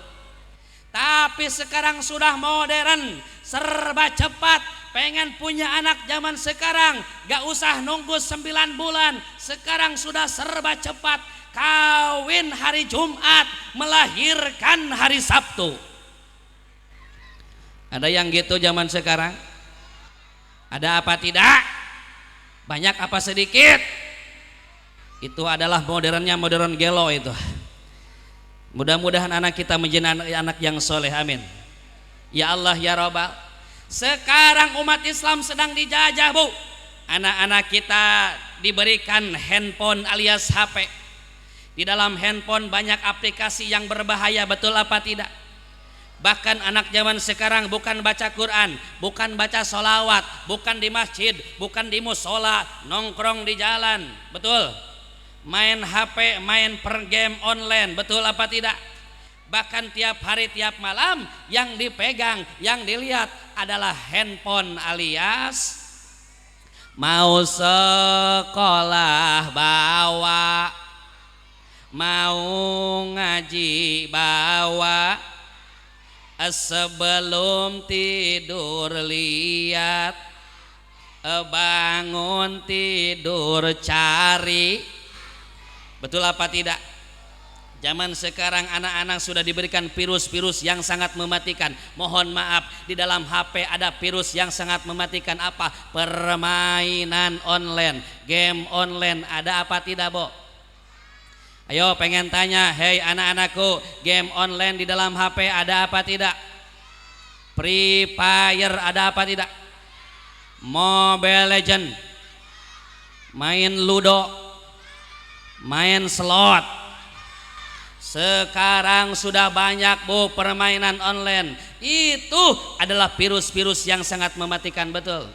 Tapi sekarang sudah modern, serba cepat, pengen punya anak zaman sekarang, gak usah nunggu 9 bulan, sekarang sudah serba cepat, kawin hari Jumat, melahirkan hari Sabtu. Ada yang gitu zaman sekarang? Ada apa tidak? Banyak apa sedikit? Itu adalah modern gelo itu. Mudah-mudahan anak kita menjadi anak yang soleh, amin. Ya Allah ya Rabbal. Sekarang umat Islam sedang dijajah Bu. Anak-anak kita diberikan handphone alias HP. Di dalam handphone banyak aplikasi yang berbahaya, betul apa tidak? Bahkan anak zaman sekarang bukan baca Quran, bukan baca solawat, bukan di masjid, bukan di musola, nongkrong di jalan, betul? Main HP, main per game online, betul apa tidak? Bahkan tiap hari tiap malam yang dipegang, yang dilihat adalah handphone alias mau sekolah bawa, mau ngaji bawa, sebelum tidur lihat, bangun tidur cari, betul apa tidak? Zaman sekarang anak-anak sudah diberikan virus-virus yang sangat mematikan. Mohon maaf, di dalam HP ada virus yang sangat mematikan. Apa? Permainan online, game online, ada apa tidak Bo? Ayo pengen tanya, hei anak-anakku, game online di dalam HP ada apa tidak? Free Fire ada apa tidak? Mobile Legend, main Ludo, main slot. Sekarang sudah banyak Bu permainan online. Itu adalah virus-virus yang sangat mematikan, betul.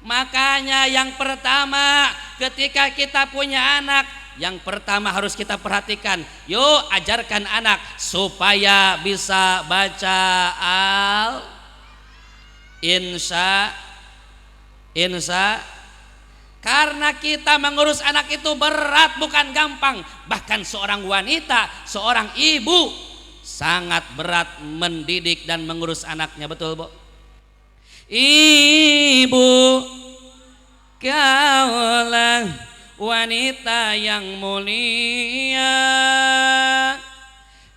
Makanya yang pertama ketika kita punya anak, yang pertama harus kita perhatikan, yuk ajarkan anak supaya bisa baca insya. Karena kita mengurus anak itu berat, bukan gampang. Bahkan seorang wanita, seorang ibu sangat berat mendidik dan mengurus anaknya, betul Bu? Ibu kaulah wanita yang mulia,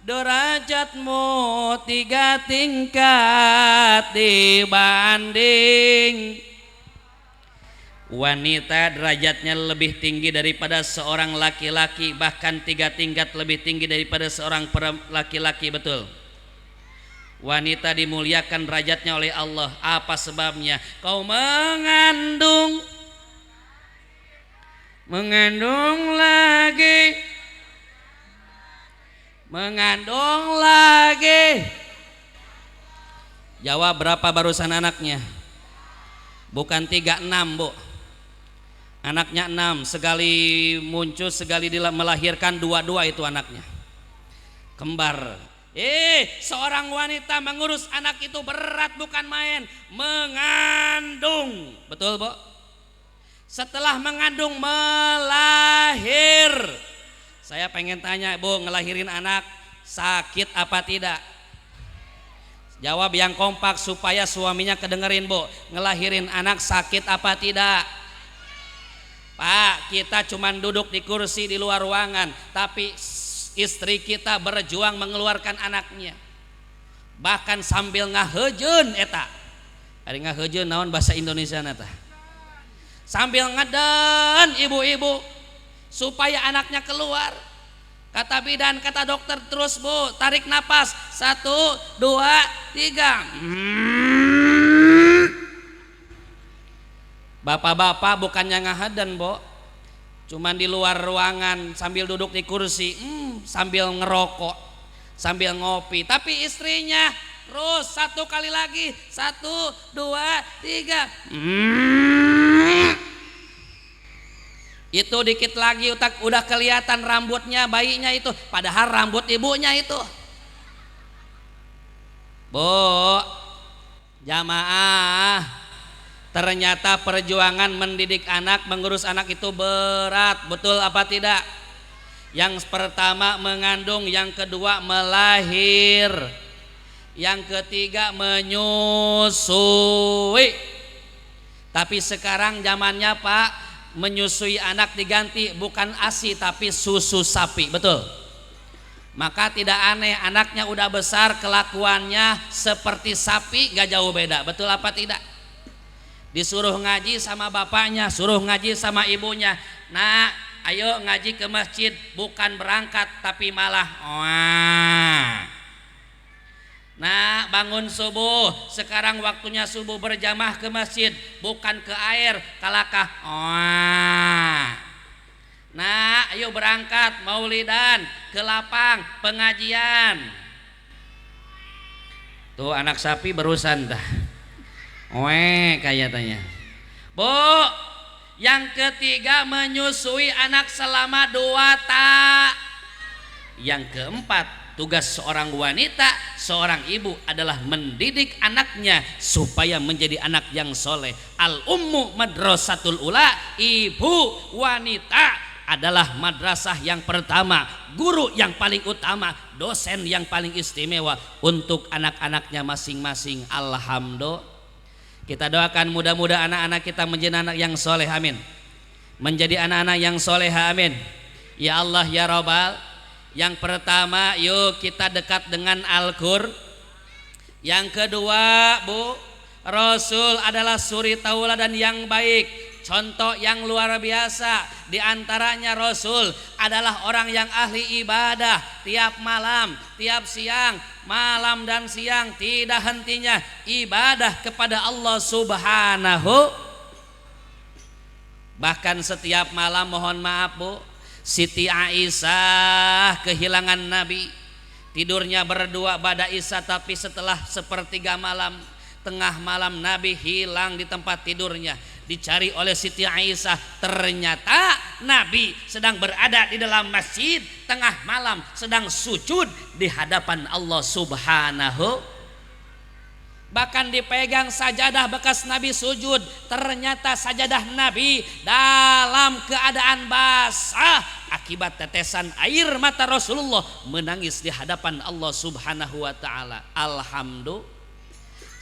derajatmu 3 tingkat dibanding wanita, derajatnya lebih tinggi daripada seorang laki-laki, bahkan 3 tingkat lebih tinggi daripada seorang laki-laki, betul. Wanita dimuliakan derajatnya oleh Allah. Apa sebabnya? Kau mengandung lagi. Jawab berapa barusan anaknya? Bukan 36 Bu, anaknya 6. Sekali muncul, sekali melahirkan, 2 itu anaknya, kembar. Seorang wanita mengurus anak itu berat, bukan main. Mengandung, betul Bu? Setelah mengandung, melahir. Saya pengen tanya Bu, ngelahirin anak sakit apa tidak? Jawab yang kompak supaya suaminya kedengerin Bu. Ngelahirin anak sakit apa tidak? Pak, kita cuman duduk di kursi di luar ruangan, tapi istri kita berjuang mengeluarkan anaknya. Bahkan sambil ngahejeun eta. Ari ngahejeun naon bahasa Indonesia eta? Sambil ngeden ibu-ibu supaya anaknya keluar. Kata bidan, kata dokter, terus Bu, tarik napas, 1, 2, 3. Bapak-bapak bukannya ngahaden Bu, cuman di luar ruangan sambil duduk di kursi, sambil ngerokok, sambil ngopi. Tapi istrinya terus 1 kali lagi, 1, 2, 3. Itu dikit lagi udah kelihatan rambutnya bayinya itu, padahal rambut ibunya itu. Bu, jamaah, ternyata perjuangan mendidik anak, mengurus anak itu berat, betul apa tidak? Yang pertama mengandung, yang kedua melahir, yang ketiga menyusui. Tapi sekarang zamannya Pak, menyusui anak diganti bukan ASI tapi susu sapi, betul? Maka tidak aneh anaknya udah besar kelakuannya seperti sapi, gak jauh beda, betul apa tidak? Disuruh ngaji sama bapaknya, suruh ngaji sama ibunya, nah ayo ngaji ke masjid, bukan berangkat tapi malah wah. Nah bangun subuh, sekarang waktunya subuh berjamaah ke masjid, bukan ke air kalakah wah. Nah ayo berangkat maulidan ke lapang pengajian. Tuh anak sapi berusan dah. Weh kayaknya. Bu, yang ketiga menyusui anak selama 2 tahun. Yang keempat, tugas seorang wanita, seorang ibu adalah mendidik anaknya supaya menjadi anak yang soleh. Al ummu madrasatul ula, ibu wanita adalah madrasah yang pertama, guru yang paling utama, dosen yang paling istimewa untuk anak-anaknya masing-masing. Alhamdulillah. Kita doakan mudah-mudahan anak-anak kita menjadi anak yang soleh, amin. Menjadi anak-anak yang soleh, amin. Ya Allah ya Rabbal. Yang pertama, yuk kita dekat dengan Al-Qur'an. Yang kedua, Bu, Rasul adalah suri tauladan yang baik, contoh yang luar biasa. Di antaranya Rasul adalah orang yang ahli ibadah, tiap malam, tiap siang, malam dan siang tidak hentinya ibadah kepada Allah Subhanahu. Bahkan setiap malam, mohon maaf Bu, Siti Aisyah kehilangan Nabi, tidurnya berdua pada Isya, tapi setelah sepertiga malam, tengah malam Nabi hilang di tempat tidurnya. Dicari oleh Siti Aisyah, ternyata Nabi sedang berada di dalam masjid tengah malam, sedang sujud di hadapan Allah Subhanahu. Bahkan dipegang sajadah bekas Nabi sujud, ternyata sajadah Nabi dalam keadaan basah akibat tetesan air mata Rasulullah menangis di hadapan Allah Subhanahu wa ta'ala. Alhamdulillah.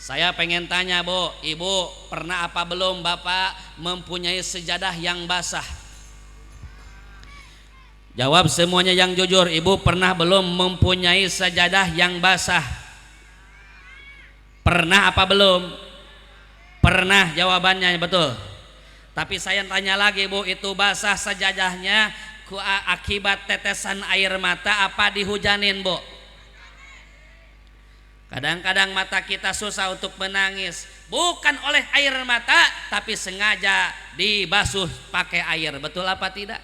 Saya pengen tanya Bu, Ibu pernah apa belum Bapak mempunyai sejadah yang basah? Jawab semuanya yang jujur, Ibu pernah belum mempunyai sejadah yang basah? Pernah apa belum? Pernah jawabannya, betul. Tapi saya tanya lagi Bu, itu basah sajadahnya akibat tetesan air mata apa dihujanin Bu? Kadang-kadang mata kita susah untuk menangis, bukan oleh air mata, tapi sengaja dibasuh pakai air, betul apa tidak?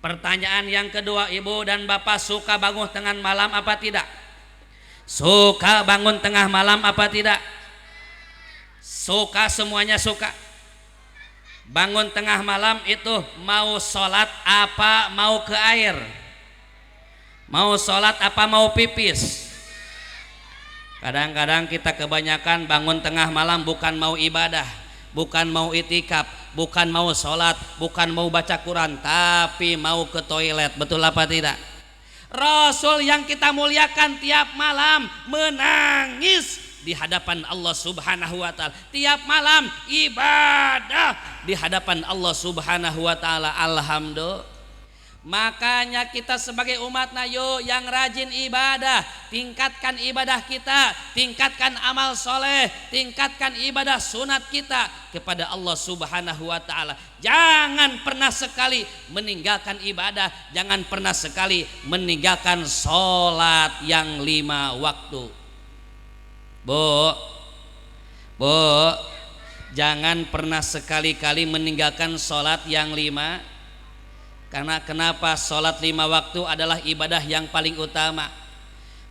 Pertanyaan yang kedua, Ibu dan Bapak suka bangun tengah malam apa tidak? Suka bangun tengah malam apa tidak? Suka, semuanya suka. Bangun tengah malam itu mau sholat apa mau ke air? Mau sholat apa mau pipis? Kadang-kadang kita kebanyakan bangun tengah malam bukan mau ibadah, bukan mau itikaf, bukan mau sholat, bukan mau baca Quran, tapi mau ke toilet, betul apa tidak? Rasul yang kita muliakan tiap malam menangis di hadapan Allah Subhanahu wa ta'ala, tiap malam ibadah di hadapan Allah Subhanahu wa ta'ala. Alhamdulillah. Makanya kita sebagai umat Nayo yang rajin ibadah, tingkatkan ibadah kita, tingkatkan amal soleh, tingkatkan ibadah sunat kita kepada Allah Subhanahu wa ta'ala. Jangan pernah sekali meninggalkan ibadah, jangan pernah sekali meninggalkan sholat yang 5 waktu. Bu, jangan pernah sekali-kali meninggalkan sholat yang 5. Karena kenapa? Sholat 5 waktu adalah ibadah yang paling utama.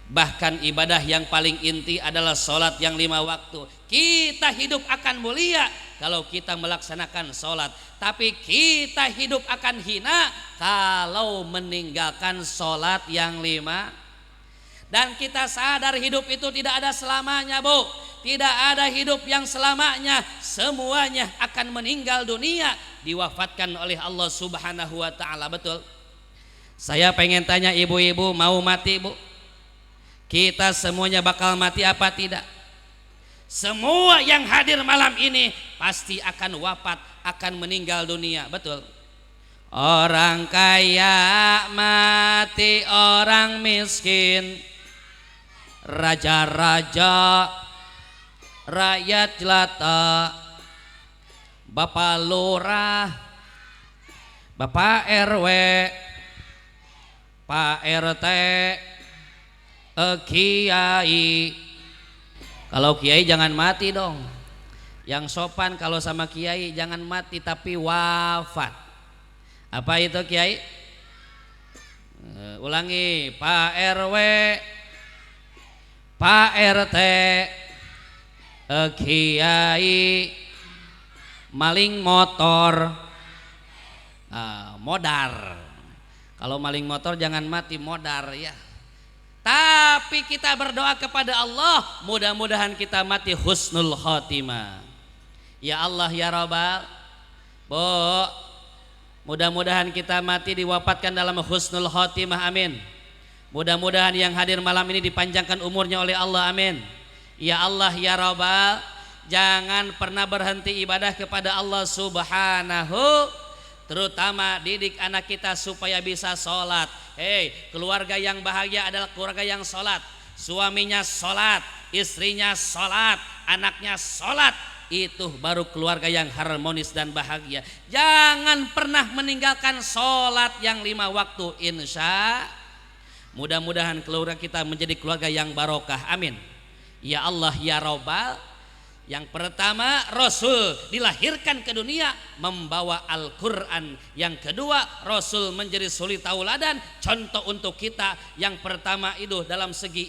Bahkan ibadah yang paling inti adalah sholat yang 5 waktu. Kita hidup akan mulia kalau kita melaksanakan sholat, tapi kita hidup akan hina kalau meninggalkan sholat yang 5. Dan kita sadar hidup itu tidak ada selamanya, Bu. Tidak ada hidup yang selamanya. Semuanya akan meninggal dunia, diwafatkan oleh Allah Subhanahu wa taala. Betul? Saya pengen tanya ibu-ibu, mau mati, Bu? Kita semuanya bakal mati apa tidak? Semua yang hadir malam ini pasti akan wafat, akan meninggal dunia. Betul? Orang kaya mati, orang miskin, raja-raja, rakyat jelata, Bapak Lurah, Bapak RW, Pak RT, Kiai. Kalau Kiai jangan mati dong. Yang sopan kalau sama Kiai jangan mati tapi wafat. Apa itu Kiai? Ulangi, Pak RW, Pak RT, Kiai, maling motor, modar. Kalau maling motor jangan mati, modar ya. Tapi kita berdoa kepada Allah, mudah-mudahan kita mati husnul khotimah. Ya Allah ya Rabbal, Bu, mudah-mudahan kita mati diwafatkan dalam husnul khotimah, amin. Mudah-mudahan yang hadir malam ini dipanjangkan umurnya oleh Allah, amin. Ya Allah ya Rabbal, jangan pernah berhenti ibadah kepada Allah Subhanahu, terutama didik anak kita supaya bisa sholat. Hei, keluarga yang bahagia adalah keluarga yang sholat. Suaminya sholat, istrinya sholat, anaknya sholat. Itu baru keluarga yang harmonis dan bahagia. Jangan pernah meninggalkan sholat yang 5 waktu, insya. Mudah-mudahan keluarga kita menjadi keluarga yang barokah, amin. Ya Allah ya Rabbal, yang pertama Rasul dilahirkan ke dunia membawa Al-Quran. Yang kedua Rasul menjadi suri tauladan, contoh untuk kita. Yang pertama itu dalam segi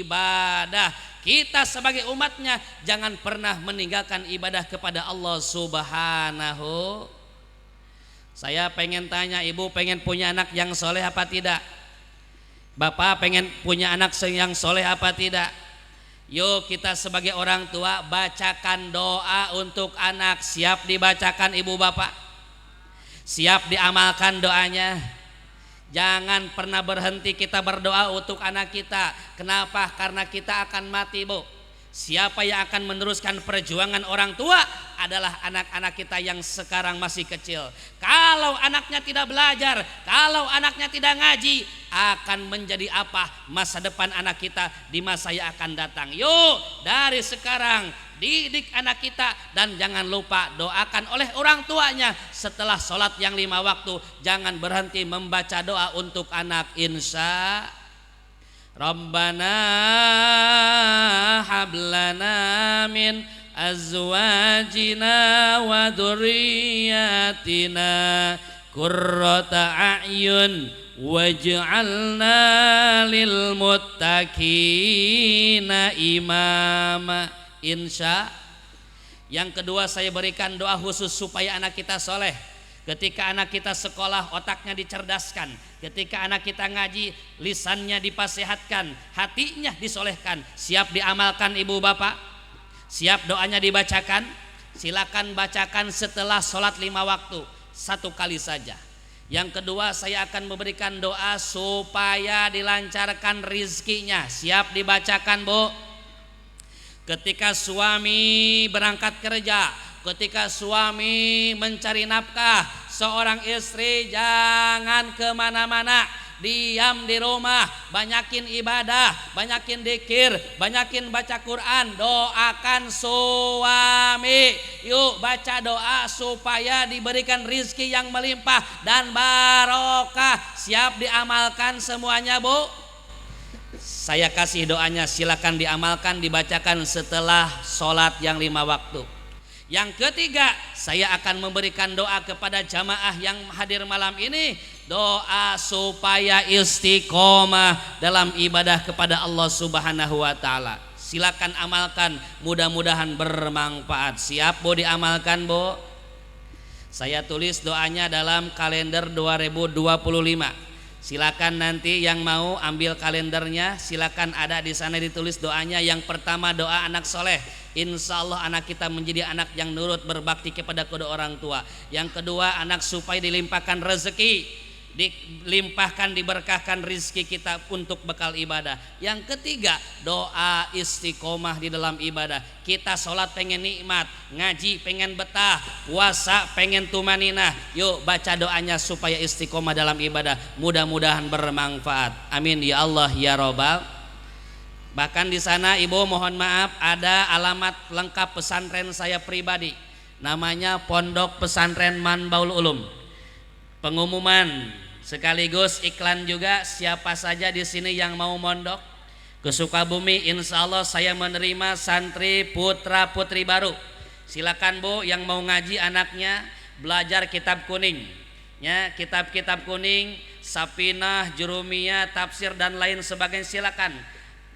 ibadah, kita sebagai umatnya jangan pernah meninggalkan ibadah kepada Allah Subhanahu. Saya pengen tanya, ibu pengen punya anak yang soleh apa tidak? Bapak pengen punya anak yang soleh apa tidak? Yuk kita sebagai orang tua bacakan doa untuk anak. Siap dibacakan ibu bapak? Siap diamalkan doanya? Jangan pernah berhenti kita berdoa untuk anak kita. Kenapa? Karena kita akan mati, Bu. Siapa yang akan meneruskan perjuangan orang tua adalah anak-anak kita yang sekarang masih kecil. Kalau anaknya tidak belajar, kalau anaknya tidak ngaji, akan menjadi apa masa depan anak kita di masa yang akan datang. Yuk dari sekarang didik anak kita, dan jangan lupa doakan oleh orang tuanya setelah sholat yang 5 waktu. Jangan berhenti membaca doa untuk anak, insya. Rabbana hablana min azwajina wa dzurriyyatina qurrata a'yun waj'alna lil muttaqina imama, insya. Yang kedua, saya berikan doa khusus supaya anak kita soleh. Ketika anak kita sekolah, otaknya dicerdaskan. Ketika anak kita ngaji, lisannya dipasehatkan, hatinya disolehkan. Siap diamalkan ibu bapak? Siap doanya dibacakan? Silakan bacakan setelah sholat 5 waktu, 1 kali saja. Yang kedua, saya akan memberikan doa supaya dilancarkan rizkinya. Siap dibacakan, Bu? Ketika suami berangkat kerja, ketika suami mencari nafkah, seorang istri jangan kemana-mana, diam di rumah, banyakin ibadah, banyakin dzikir, banyakin baca Quran, doakan suami. Yuk baca doa supaya diberikan rizki yang melimpah dan barokah. Siap diamalkan semuanya, Bu? Saya kasih doanya, silakan diamalkan, dibacakan setelah sholat yang 5 waktu. Yang ketiga, saya akan memberikan doa kepada jamaah yang hadir malam ini, doa supaya istiqomah dalam ibadah kepada Allah Subhanahu wa taala. silakan amalkan, mudah-mudahan bermanfaat. Siap Bu diamalkan Bu? Saya tulis doanya dalam kalender 2025. Silakan nanti yang mau ambil kalendernya, silakan ada di sana ditulis doanya. Yang pertama doa anak soleh, insya Allah anak kita menjadi anak yang nurut berbakti kepada kedua orang tua. Yang kedua anak supaya dilimpahkan rezeki, dilimpahkan diberkahkan rizki kita untuk bekal ibadah. Yang ketiga doa istiqomah di dalam ibadah. Kita sholat pengen nikmat, ngaji pengen betah, puasa pengen tumaninah. Yuk baca doanya supaya istiqomah dalam ibadah, mudah-mudahan bermanfaat. Amin ya Allah ya Robbal. Bahkan di sana Ibu mohon maaf ada alamat lengkap pesantren saya pribadi, namanya Pondok Pesantren Manbaul Ulum. Pengumuman sekaligus iklan juga, siapa saja di sini yang mau mondok ke Sukabumi, insya Allah saya menerima santri putra putri baru. Silakan Bu yang mau ngaji anaknya belajar kitab kuning, ya kitab-kitab kuning, Sapinah, Jurumiyah, tafsir dan lain sebagainya, silakan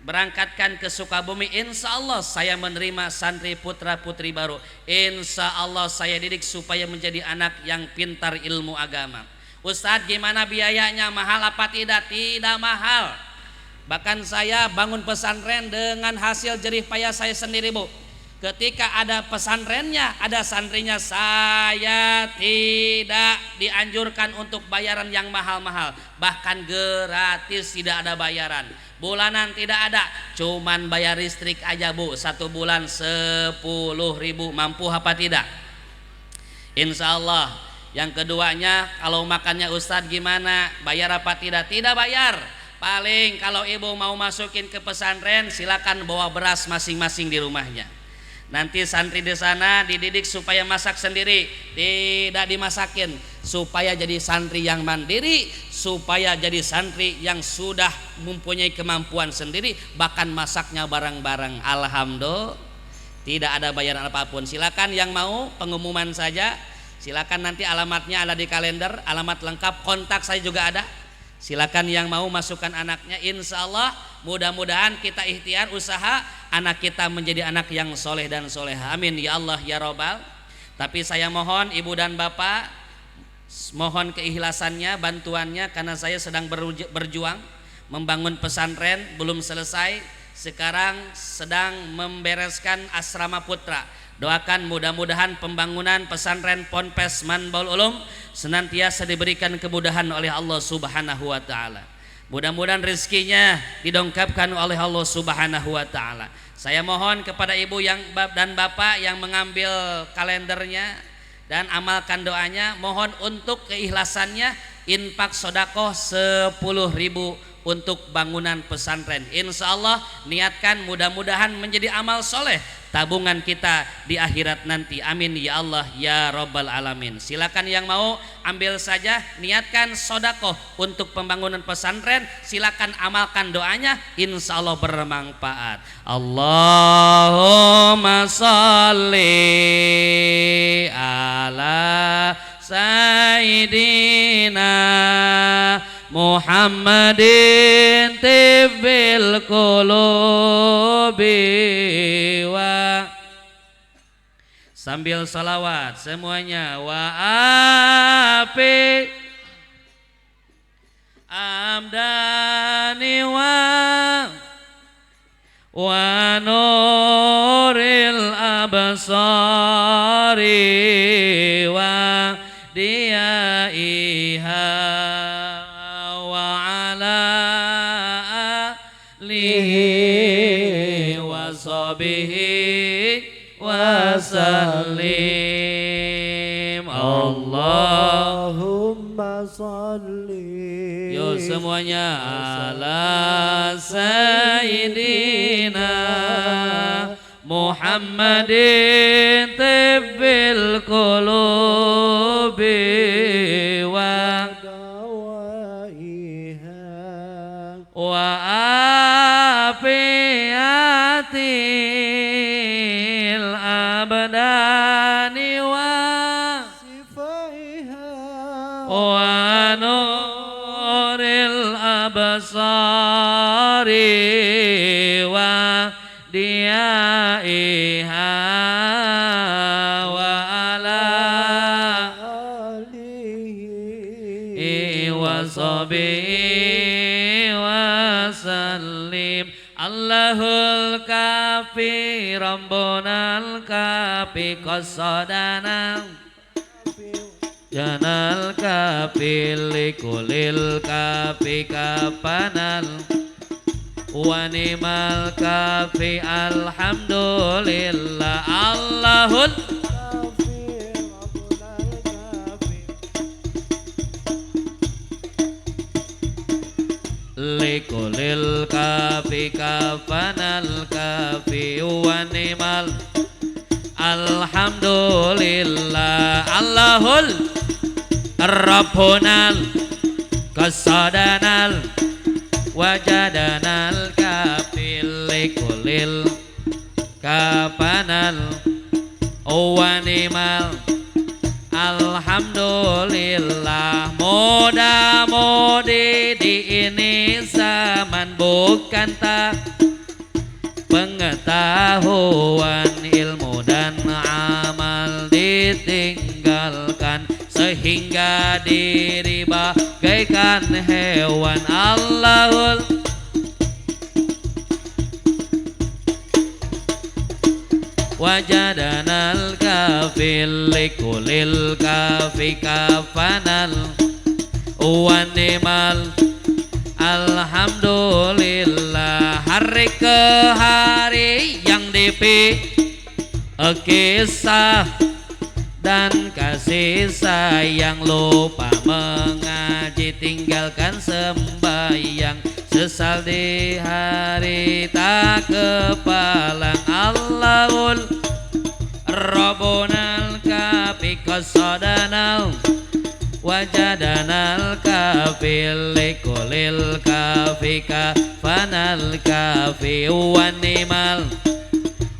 berangkatkan ke Sukabumi. Insya Allah saya menerima santri putra putri baru. Insya Allah saya didik supaya menjadi anak yang pintar ilmu agama. Ustadz gimana biayanya, mahal apa tidak? Tidak mahal. Bahkan saya bangun pesantren dengan hasil jerih payah saya sendiri Bu. Ketika ada pesantrennya, ada santrinya, saya tidak dianjurkan untuk bayaran yang mahal-mahal. Bahkan gratis, tidak ada bayaran. Bulanan tidak ada, cuman bayar listrik aja Bu. 1 bulan 10.000, mampu apa tidak? Insya Allah. Yang keduanya, kalau makannya Ustadz gimana? Bayar apa tidak? Tidak bayar. Paling kalau ibu mau masukin ke pesantren, silakan bawa beras masing-masing di rumahnya. Nanti santri di sana dididik supaya masak sendiri, tidak dimasakin, supaya jadi santri yang mandiri, supaya jadi santri yang sudah mempunyai kemampuan sendiri, bahkan masaknya bareng-bareng. Alhamdulillah, tidak ada bayaran apapun. Silakan yang mau pengumuman saja. Silakan nanti alamatnya ada di kalender, alamat lengkap, kontak saya juga ada. Silakan yang mau masukkan anaknya. Insya Allah mudah-mudahan kita ikhtiar usaha anak kita menjadi anak yang soleh dan soleha. Amin ya Allah ya Robbal. Tapi saya mohon ibu dan bapak, mohon keikhlasannya, bantuannya, karena saya sedang berjuang membangun pesantren, belum selesai. Sekarang sedang membereskan asrama putra. Doakan mudah-mudahan pembangunan pesantren Ponpes Manbaul Ulum senantiasa diberikan kemudahan oleh Allah Subhanahu wa taala. Mudah-mudahan rezekinya didongkapkan oleh Allah Subhanahu wa taala. Saya mohon kepada ibu yang dan bapak yang mengambil kalendernya dan amalkan doanya, mohon untuk keikhlasannya infak sedekah 10.000 untuk bangunan pesantren. Insya Allah niatkan, mudah-mudahan menjadi amal soleh tabungan kita di akhirat nanti. Amin ya Allah ya Rabbal Alamin. Silakan yang mau ambil saja, niatkan sedekah untuk pembangunan pesantren. Silakan amalkan doanya, insya Allah bermanfaat. Allahumma salli ala Sayyidina Muhammadin tibbil qulubi wa, sambil salawat semuanya, wa api amdani wa nuril absari wa diyaiha wasallim. Allahumma salli. Yo semuanya ala Sayyidina Muhammadin tibbil qulubi wa afiatil abdani wa sifaiha wa nuril absari wa di Allahul kafi Rabbunal kafi qasadana Janal kafi likulil kafi kapanal Wanimal kafi alhamdulillah Allahul likulil kafi kafanal kafi wanimal alhamdulillah Allahul Rabbunal qasadanal wajadanal kafi likulil kafanal wanimal alhamdulillah. Mudah-mudi di ini zaman bukan tak pengetahuan ilmu dan amal ditinggalkan sehingga diri bagaikan hewan. Allahul wajadanal kafil likulil kafi kafanal wanimal alhamdulillah. Hari ke hari yang kisah dan kasih sayang lupa mengaji tinggalkan sembahyang sesal di hari tak kepalang. Allahul Rabbunal kafi qasadanal wajadanal kafi likulil kafi kafanal kafi wanimal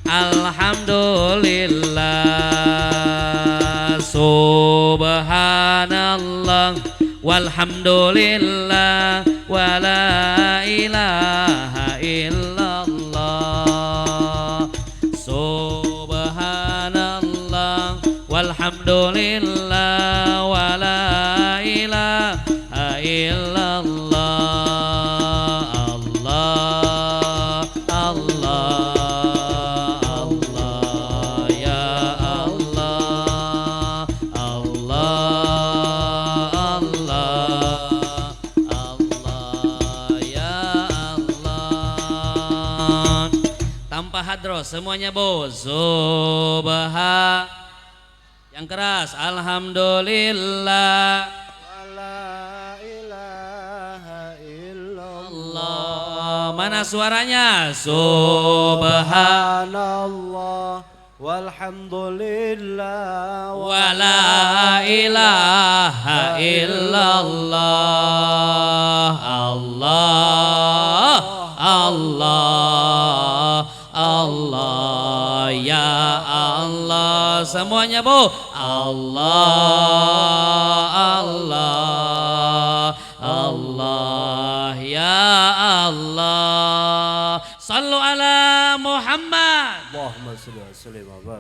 alhamdulillah. Subhanallah walhamdulillah wa la ilaha illallah. Subhanallah walhamdulillah wa la ilaha illallah. Allah Allah Allah ya Allah Allah Allah Allah ya Allah. Tanpa hadroh semuanya bos. Subhan yang keras alhamdulillah la ilaha illallah. Mana suaranya? Subhanallah walhamdulillah wa la ilaha illallah. Allah Allah Allah ya Allah. Semuanya bu. Allah Allah Allah ya Allah. Sallu ala Muhammad.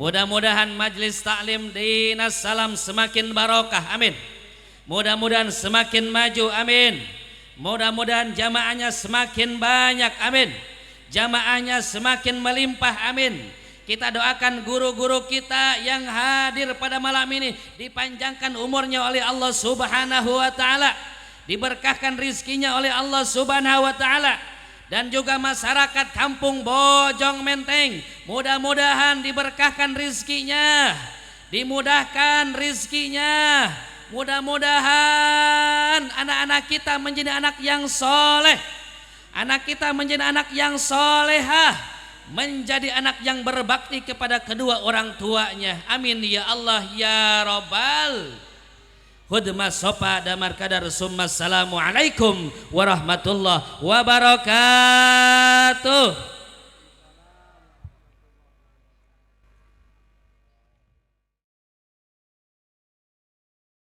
Mudah-mudahan majlis taklim di Nassalam semakin barokah, amin. Mudah-mudahan semakin maju, amin. Mudah-mudahan jamaahnya semakin banyak, amin. Jamaahnya semakin melimpah, amin. Kita doakan guru-guru kita yang hadir pada malam ini dipanjangkan umurnya oleh Allah Subhanahu wa taala, diberkahkan rizkinya oleh Allah Subhanahu wa taala, dan juga masyarakat kampung Bojong Menteng mudah-mudahan diberkahkan rizkinya, dimudahkan rizkinya. Mudah-mudahan anak-anak kita menjadi anak yang soleh, anak kita menjadi anak yang solehah, menjadi anak yang berbakti kepada kedua orang tuanya. Amin ya Allah ya Rabbal. Hudma sopa damar kadar summa. Assalamualaikum warahmatullahi wabarakatuh.